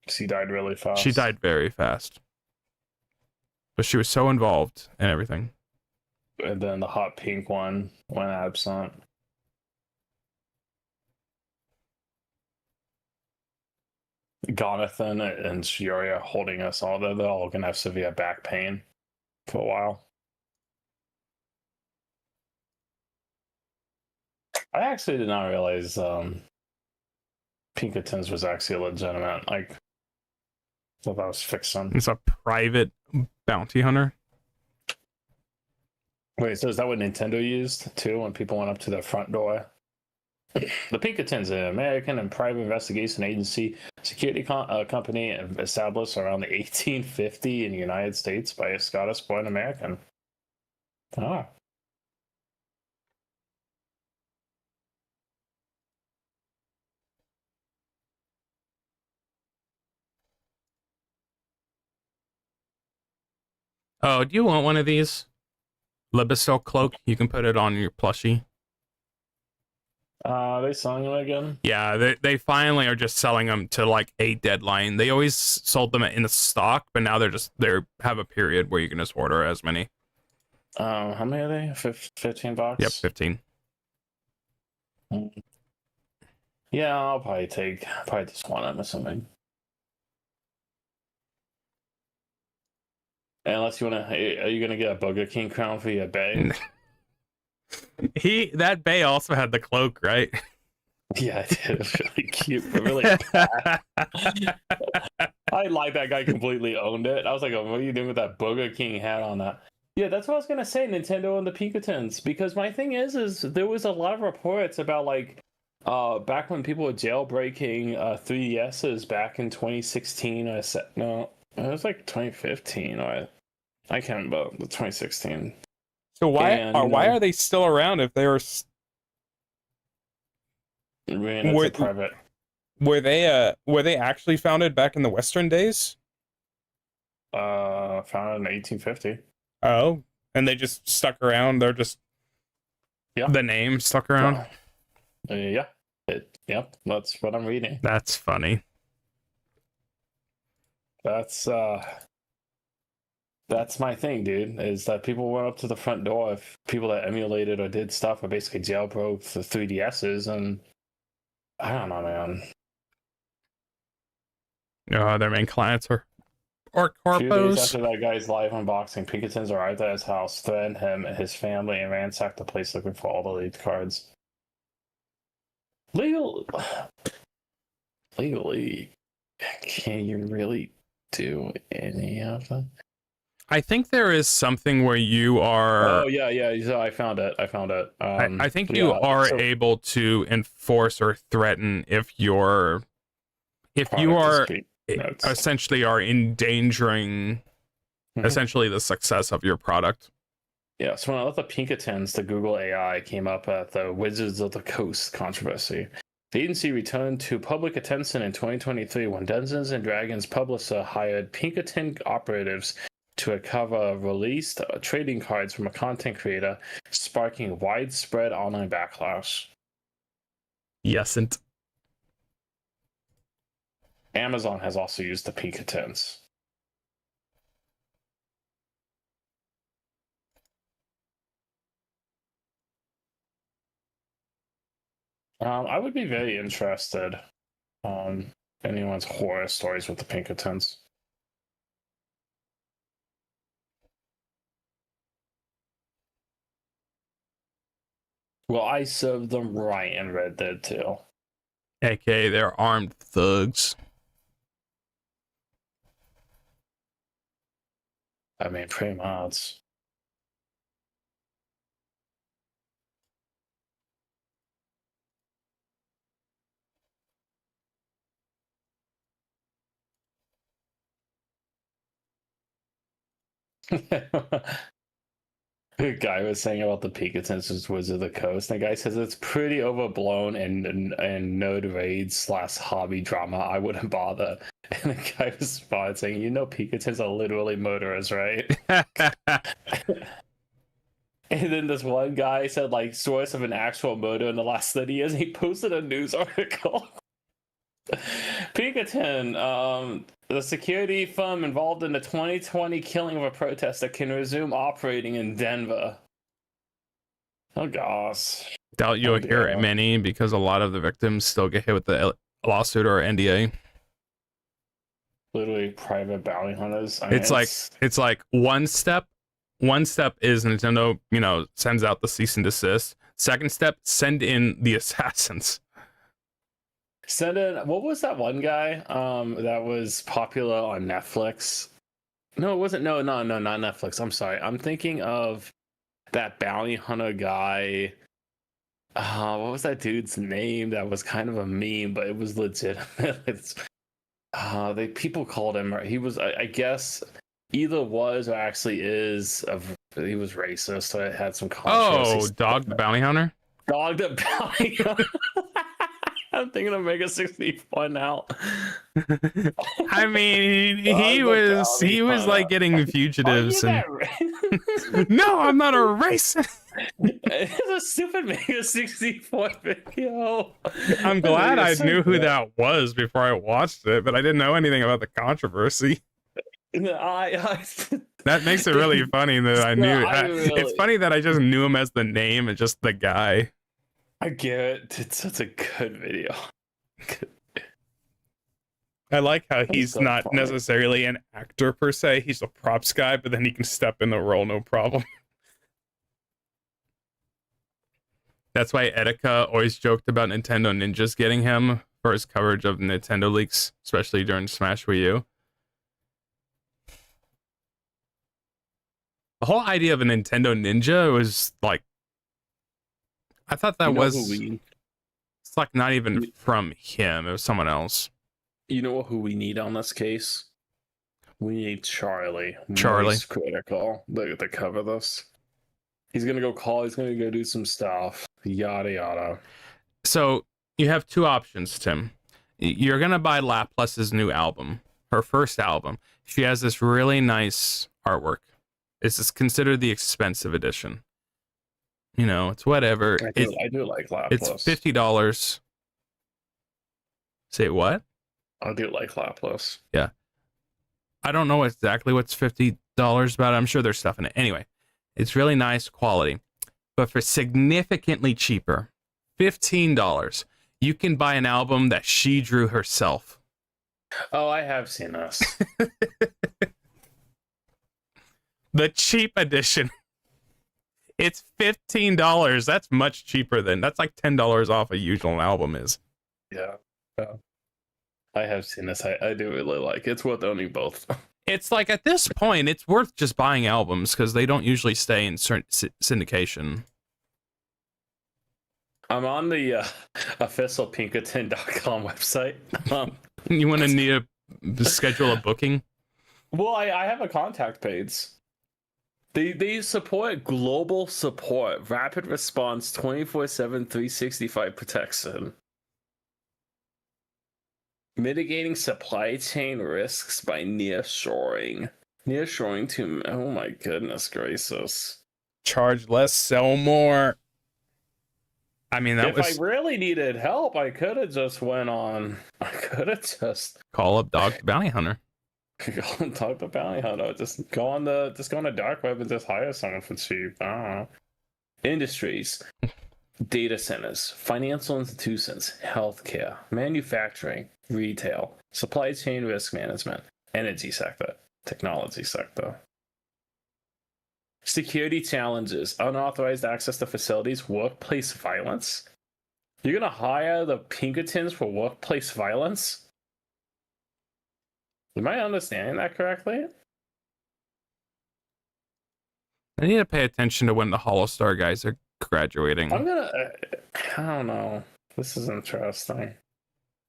Speaker 2: She died really fast.
Speaker 1: She died very fast. But she was so involved in everything.
Speaker 2: And then the hot pink one went absent. Jonathan and Shiori are holding us all. They're all going to have severe back pain for a while. I actually did not realize Pinkertons was actually legitimate. Like, I thought that was fiction.
Speaker 1: It's a private bounty hunter.
Speaker 2: Wait, so is that what Nintendo used too when people went up to their front door? The Pinkertons, an American and private investigation agency security company established around the 1850 in the United States by a Scottish-born American. Oh.
Speaker 1: Oh, do you want one of these? Libisol cloak? You can put it on your plushie.
Speaker 2: They selling them again?
Speaker 1: Yeah, they finally are just selling them to like a deadline. They always sold them in the stock, but now they have a period where you can just order as many.
Speaker 2: How many are they? $15?
Speaker 1: Yep, 15.
Speaker 2: Yeah, I'll probably just one of them or something. Unless you are you gonna get a Burger King crown for your bay?
Speaker 1: That bay also had the cloak, right?
Speaker 2: Yeah, it did. It was really cute, but really bad. I like that guy completely owned it. I was like, oh, what are you doing with that Burger King hat on that? Yeah, that's what I was gonna say, Nintendo and the Pinkertons. Because my thing is there was a lot of reports about like back when people were jailbreaking 3DSs back in 2016 no It was like 2015, or I can't remember the 2016.
Speaker 1: So why
Speaker 2: And, you
Speaker 1: why
Speaker 2: know,
Speaker 1: are they still around if they were
Speaker 2: I mean, it's a private.
Speaker 1: were they actually founded back in the Western days?
Speaker 2: Founded in 1850.
Speaker 1: Oh, and they just stuck around. They're just the name stuck around.
Speaker 2: Yeah. Yep. That's what I'm reading.
Speaker 1: That's funny.
Speaker 2: That's my thing, dude. Is that people went up to the front door of people that emulated or did stuff or basically jailbroke the 3DSs, and I don't know, man.
Speaker 1: Their main clients are
Speaker 2: A few days
Speaker 1: corpos.
Speaker 2: after that guy's live unboxing, Pinkertons arrived at his house, threatened him and his family, and ransacked the place looking for all the lead cards. Legally, can you really do any of them?
Speaker 1: I think there is something where you are.
Speaker 2: Oh yeah. So I found it.
Speaker 1: I think you are able to enforce or threaten if you are essentially are endangering essentially the success of your product.
Speaker 2: Yeah, so when I left the Pinkertons, the Google AI came up at the Wizards of the Coast controversy. The agency returned to public attention in 2023 when Dungeons and Dragons publisher hired Pinkerton operatives to recover released trading cards from a content creator, sparking widespread online backlash.
Speaker 1: Yesn't.
Speaker 2: Amazon has also used the Pinkertons. I would be very interested in anyone's horror stories with the Pinkertons. Well, I served them right and Red Dead too.
Speaker 1: AKA they're armed thugs.
Speaker 2: I mean, pretty much. The guy was saying about the Pinkertons was Wizard of the Coast. And the guy says it's pretty overblown and nerd raids / hobby drama. I wouldn't bother. And the guy was spotted saying, you know, Pinkertons are literally murderers, right? And then this one guy said, like, source of an actual murder in the last 30 years. And he posted a news article. Pinkerton, the security firm involved in the 2020 killing of a protester, can resume operating in Denver. Oh gosh.
Speaker 1: Doubt you'll hear many because a lot of the victims still get hit with the lawsuit or NDA.
Speaker 2: Literally private bounty hunters.
Speaker 1: It's like one step is Nintendo, sends out the cease and desist. Second step, send in the assassins.
Speaker 2: Send in, what was that one guy that was popular on Netflix? No, it wasn't. No, not Netflix. I'm sorry. I'm thinking of that bounty hunter guy. What was that dude's name? That was kind of a meme, but it was legitimate. People called him. He was, I guess, either was or actually is. He was racist, so it had some controversy.
Speaker 1: Oh, Dog the Bounty Hunter.
Speaker 2: Dog the Bounty Hunter. I'm thinking of Mega 64 now.
Speaker 1: I mean, he was like getting fugitives and no, I'm not a racist.
Speaker 2: It's a stupid Mega 64 video.
Speaker 1: I'm glad I knew who that was before I watched it, but I didn't know anything about the controversy. That makes it really funny that I knew. It's funny that I just knew him as the name and just the guy.
Speaker 2: I get it. It's such a good video.
Speaker 1: I like how he's not necessarily an actor per se. He's a props guy, but then he can step in the role no problem. That's why Etika always joked about Nintendo Ninjas getting him for his coverage of Nintendo leaks, especially during Smash Wii U. The whole idea of a Nintendo Ninja was like, I thought that it's like not even from him. It was someone else.
Speaker 2: You know who we need on this case? We need Charlie.
Speaker 1: Charlie.
Speaker 2: Moist Critical to cover this. He's gonna go call. He's gonna go do some stuff. Yada yada.
Speaker 1: So you have two options, Tim. You're gonna buy Laplace's new album, her first album. She has this really nice artwork. This is considered the expensive edition. You know, it's whatever.
Speaker 2: I do like Laplace.
Speaker 1: It's $50. Say what?
Speaker 2: I do like Laplace.
Speaker 1: Yeah. I don't know exactly what's $50 about it. I'm sure there's stuff in it. Anyway, it's really nice quality. But for significantly cheaper, $15, you can buy an album that she drew herself.
Speaker 2: Oh, I have seen this.
Speaker 1: The cheap edition. It's $15. That's much cheaper that's like $10 off a usual album is.
Speaker 2: Yeah. I have seen this. I do really like it. It's worth owning both.
Speaker 1: It's like at this point, it's worth just buying albums because they don't usually stay in syndication.
Speaker 2: I'm on the official Pinkerton.com website.
Speaker 1: You want to need to schedule a booking?
Speaker 2: Well, I have a contact page. They support global support, rapid response, 24/7, 365 protection. Mitigating supply chain risks by nearshoring. Nearshoring to, oh my goodness gracious.
Speaker 1: Charge less, sell more. I mean,
Speaker 2: If I really needed help, I could have just
Speaker 1: call up Dog the Bounty Hunter.
Speaker 2: go and talk to Bounty Hunter. Just go on the dark web and just hire someone for cheap. I don't know. Industries. Data centers, financial institutions, healthcare, manufacturing, retail, supply chain risk management, energy sector, technology sector. Security challenges, unauthorized access to facilities, workplace violence. You're gonna hire the Pinkertons for workplace violence? Am I understanding that correctly?
Speaker 1: I need to pay attention to when the Hollow Star guys are graduating.
Speaker 2: I don't know. This is interesting.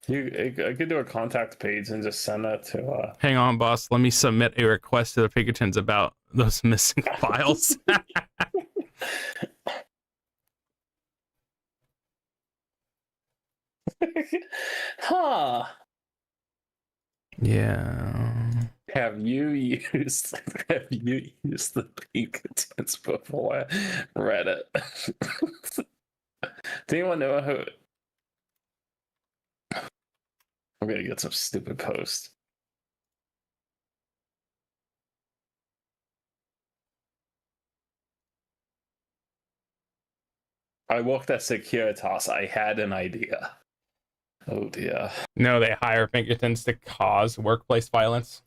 Speaker 2: I could do a contact page and just send that to.
Speaker 1: Hang on, boss. Let me submit a request to the Pinkertons about those missing files.
Speaker 2: Huh.
Speaker 1: Yeah.
Speaker 2: Have you used the Pinkertons before? Reddit. Do anyone know who? I'm gonna get some stupid post. I worked at Securitas. I had an idea. Oh dear.
Speaker 1: No, they hire Pinkertons to cause workplace violence.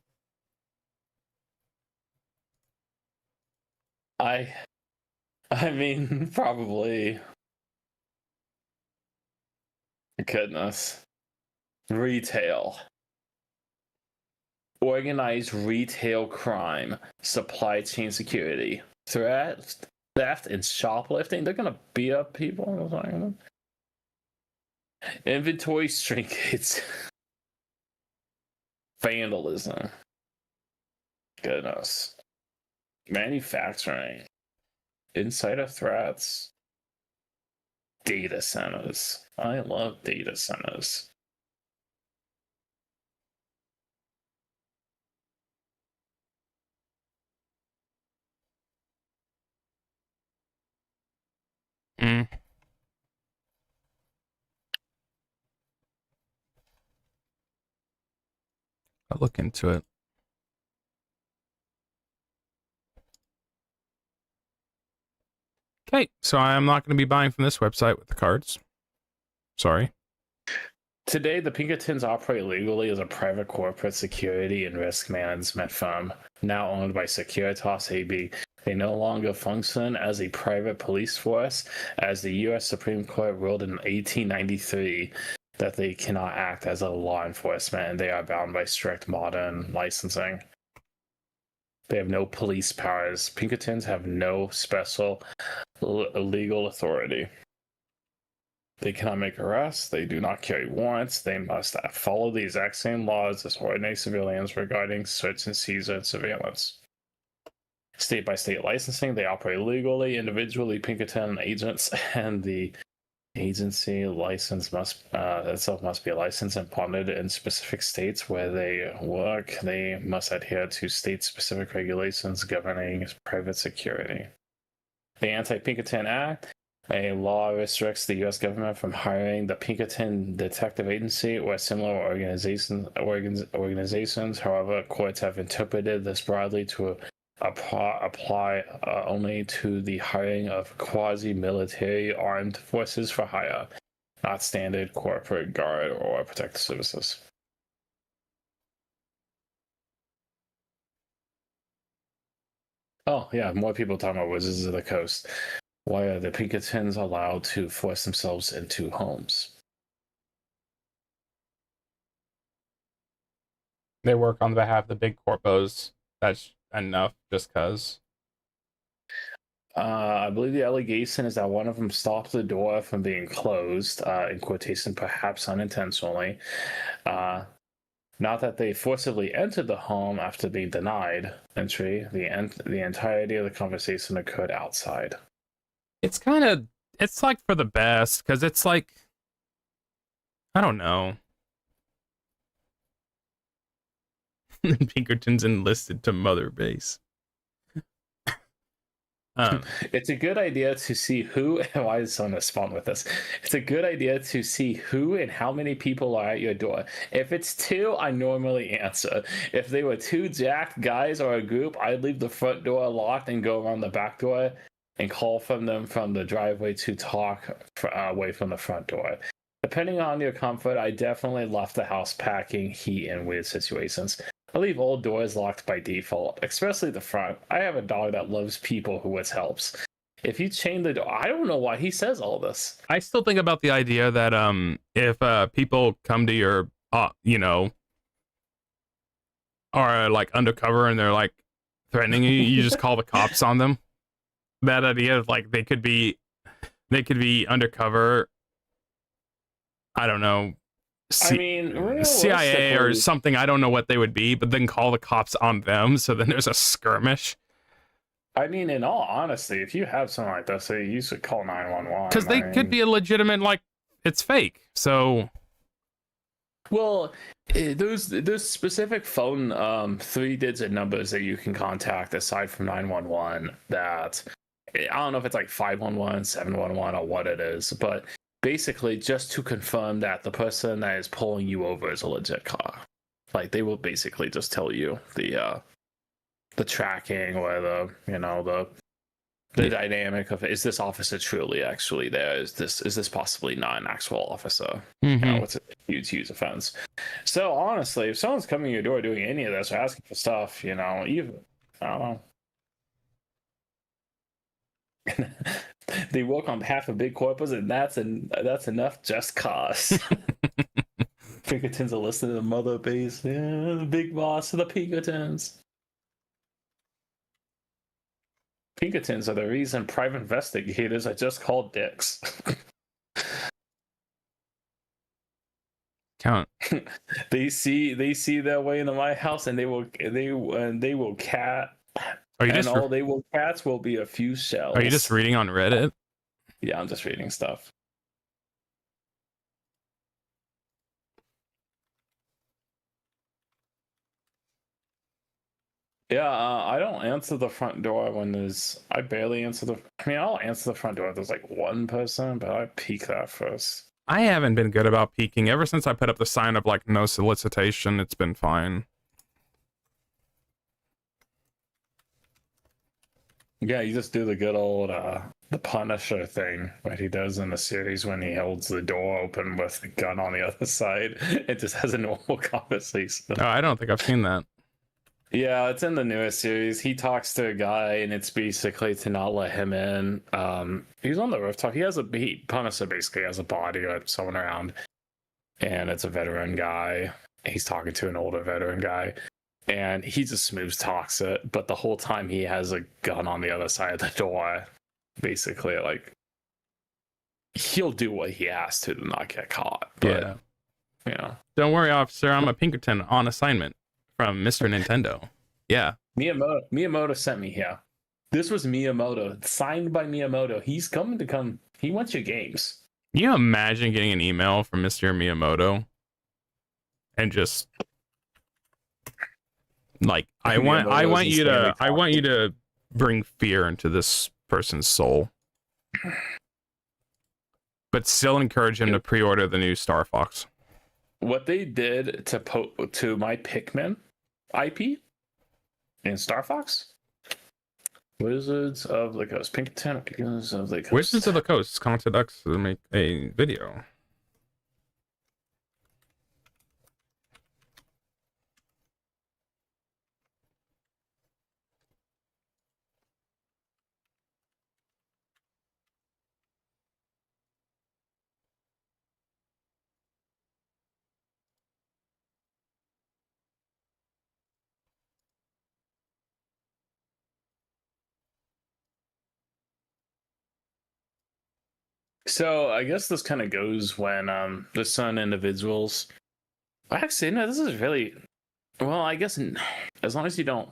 Speaker 2: I mean, probably. Goodness. Retail. Organized retail crime. Supply chain security. Theft, and shoplifting. They're gonna beat up people. Inventory shrinkage. Vandalism. Goodness. Manufacturing. Insider threats. Data centers. I love data centers.
Speaker 1: Mm. I'll look into it. Okay, so I'm not going to be buying from this website with the cards. Sorry.
Speaker 2: Today, the Pinkertons operate legally as a private corporate security and risk management firm, now owned by Securitas AB. They no longer function as a private police force, as the U.S. Supreme Court ruled in 1893 that they cannot act as a law enforcement, and they are bound by strict modern licensing. They have no police powers. Pinkertons have no special legal authority. They cannot make arrests. They do not carry warrants. They must follow the exact same laws as ordinary civilians regarding search and seizure and surveillance. State by state licensing, they operate legally, individually. Pinkerton agents and the agency license must itself must be licensed and bonded in specific states where they work. They must adhere to state-specific regulations governing private security. The Anti-Pinkerton Act, a law restricts the U.S. government from hiring the Pinkerton Detective Agency or similar organizations. However, courts have interpreted this broadly to apply only to the hiring of quasi-military armed forces for hire, not standard corporate guard or protective services. Oh yeah, more people talking about Wizards of the Coast. Why are the Pinkertons allowed to force themselves into homes?
Speaker 1: They work on behalf of the big corpos. That's enough, just cause.
Speaker 2: I believe the allegation is that one of them stopped the door from being closed, in quotation, perhaps unintentionally. Not that they forcibly entered the home after being denied entry. The entirety of the conversation occurred outside.
Speaker 1: It's like for the best, because it's like, I don't know. Pinkerton's enlisted to Mother Base.
Speaker 2: It's a good idea to see who. Why is someone respond with this? It's a good idea to see who and how many people are at your door. If it's two, I normally answer. If they were two jacked guys or a group, I'd leave the front door locked and go around the back door and call from them from the driveway to talk away from the front door. Depending on your comfort, I definitely left the house packing heat in weird situations. I leave all doors locked by default, especially the front. I have a dog that loves people who helps. If you chain the door, I don't know why he says all this.
Speaker 1: I still think about the idea that if people come to your are like undercover and they're like threatening you, you just call the cops on them. That idea of like they could be undercover. I don't know. CIA or something. I don't know what they would be, but then call the cops on them. So then there's a skirmish.
Speaker 2: I mean, in all honesty, if you have something like that, you should call 911.
Speaker 1: Because they could be a legitimate, like, it's fake. So,
Speaker 2: well, there's specific phone 3-digit numbers that you can contact aside from 911. That I don't know if it's like 511, 711, or what it is, but basically just to confirm that the person that is pulling you over is a legit car. Like, they will basically just tell you the tracking or the dynamic of, is this officer truly actually there? Is this possibly not an actual officer?
Speaker 1: mm-hmm.
Speaker 2: It's a huge offense. So honestly, if someone's coming to your door doing any of this or asking for stuff, I don't know. They work on behalf of big corpos, and that's enough just cause. Pinkertons are listed in the Mother Base. Yeah, the big boss of the Pinkertons. Pinkertons are the reason private investigators are just called dicks.
Speaker 1: Count.
Speaker 2: They see their way into my house, and they will cat. All they will cats will be a few shells.
Speaker 1: Are you just reading on Reddit?
Speaker 2: Yeah, I'm just reading stuff. Yeah, I don't answer the front door when there's. I barely answer I'll answer the front door if there's like one person, but I peek that first.
Speaker 1: I haven't been good about peeking ever since I put up the sign of like no solicitation. It's been fine.
Speaker 2: Yeah, you just do the good old the Punisher thing, what he does in the series when he holds the door open with the gun on the other side. It just has a normal conversation.
Speaker 1: Oh, I don't think I've seen that.
Speaker 2: Yeah, it's in the newest series. He talks to a guy, and it's basically to not let him in. He's on the rooftop. Punisher basically has a body or someone around, and it's a veteran guy. He's talking to an older veteran guy. And he just smooth talks it, but the whole time he has a gun on the other side of the door, basically like he'll do what he has to not get caught. But,
Speaker 1: yeah. Don't worry, officer. I'm a Pinkerton on assignment from Mr. Nintendo. Yeah.
Speaker 2: Miyamoto sent me here. This was Miyamoto, signed by Miyamoto. He's coming to come. He wants your games.
Speaker 1: Can you imagine getting an email from Mr. Miyamoto and just like I want you to bring fear into this person's soul, but still encourage him to pre-order the new Star Fox.
Speaker 2: What they did to my Pikmin IP in Star Fox. Wizards of the Coast. Pinkerton, Wizards of the Coast.
Speaker 1: Wizards of the Coast contacted us to make a video.
Speaker 2: So I guess this kind of goes when the Sun individuals. Actually, no, this is really well. I guess as long as you don't.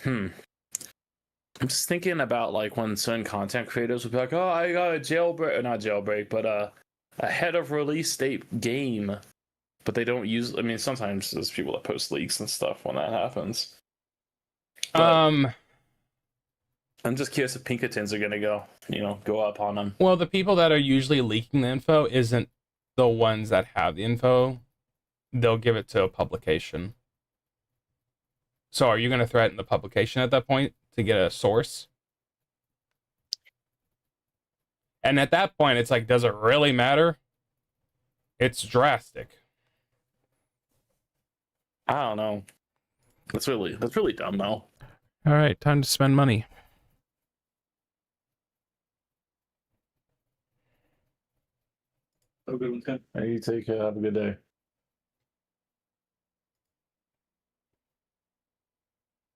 Speaker 2: I'm just thinking about like when certain content creators would be like, "Oh, I got a jailbreak, or not jailbreak, but a head of release date game," but they don't use. I mean, sometimes there's people that post leaks and stuff when that happens. But, I'm just curious if Pinkertons are gonna go up on them.
Speaker 1: Well, the people that are usually leaking the info isn't the ones that have the info. They'll give it to a publication. So are you going to threaten the publication at that point to get a source? And at that point, it's like, does it really matter? It's drastic.
Speaker 2: I don't know. That's really dumb, though.
Speaker 1: All right, time to spend money.
Speaker 3: So good one, Tim.
Speaker 2: Hey, you take care. Have a good day.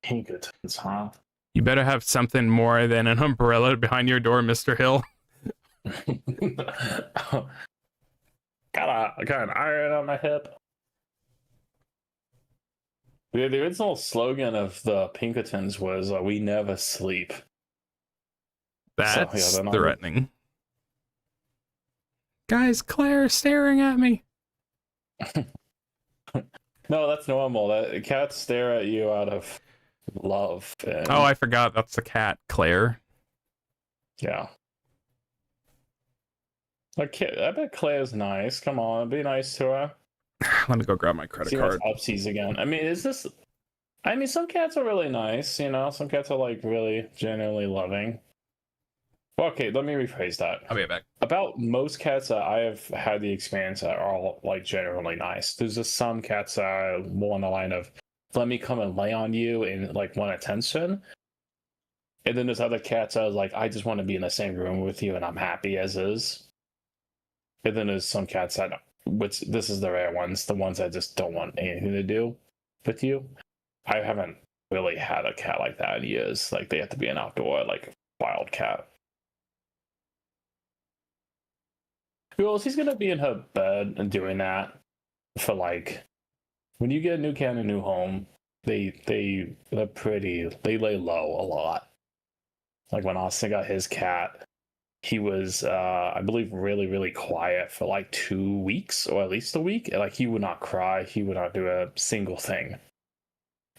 Speaker 2: Pinkertons, huh?
Speaker 1: You better have something more than an umbrella behind your door, Mr. Hill.
Speaker 2: got an iron on my hip. The original slogan of the Pinkertons was "We never sleep."
Speaker 1: That's threatening. Guys, Claire's staring at me.
Speaker 2: No, that's normal. That cats stare at you out of love. And...
Speaker 1: Oh, I forgot. That's the cat, Claire.
Speaker 2: Yeah. Okay, I bet Claire's nice. Come on, be nice to her.
Speaker 1: Let me go grab my credit card.
Speaker 2: Upsies again. I mean, some cats are really nice, some cats are like really genuinely loving. Okay, let me rephrase that.
Speaker 1: I'll be back.
Speaker 2: About most cats that I have had the experience that are all like generally nice. There's just some cats that are more on the line of let me come and lay on you and like want attention. And then there's other cats that are like, I just want to be in the same room with you and I'm happy as is. And then there's some cats that, which this is the rare ones, the ones that just don't want anything to do with you. I haven't really had a cat like that in years. Like they have to be an outdoor, like wild cat. Well, she's gonna be in her bed and doing that for like when you get a new cat in a new home, they're pretty, they lay low a lot. Like when Austin got his cat, he was I believe really, really quiet for like 2 weeks or at least a week. Like he would not cry, he would not do a single thing.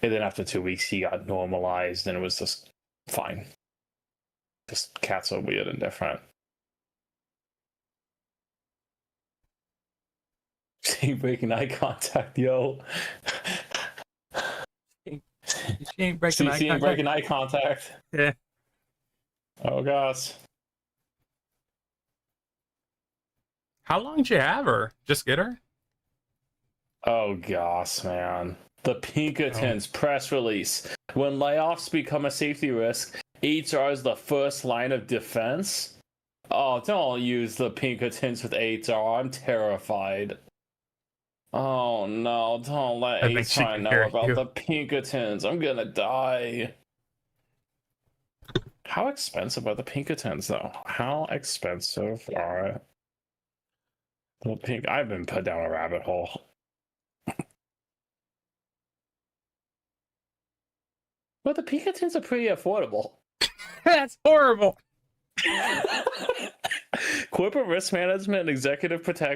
Speaker 2: And then after 2 weeks he got normalized and it was just fine. Just cats are weird and different. She breaking eye contact, yo.
Speaker 1: She ain't breaking
Speaker 2: eye contact.
Speaker 1: Yeah.
Speaker 2: Oh gosh.
Speaker 1: How long did you have her? Just get her?
Speaker 2: Oh gosh, man. The Pinkertons press release. When layoffs become a safety risk, HR is the first line of defense. Oh, don't use the Pinkertons with HR. I'm terrified. Oh no, don't let HR know about the Pinkertons. I'm gonna die. How expensive are the Pinkertons, though? How expensive are the pink? I've been put down a rabbit hole. But the Pinkertons are pretty affordable.
Speaker 1: That's horrible.
Speaker 2: Corporate risk management and executive protection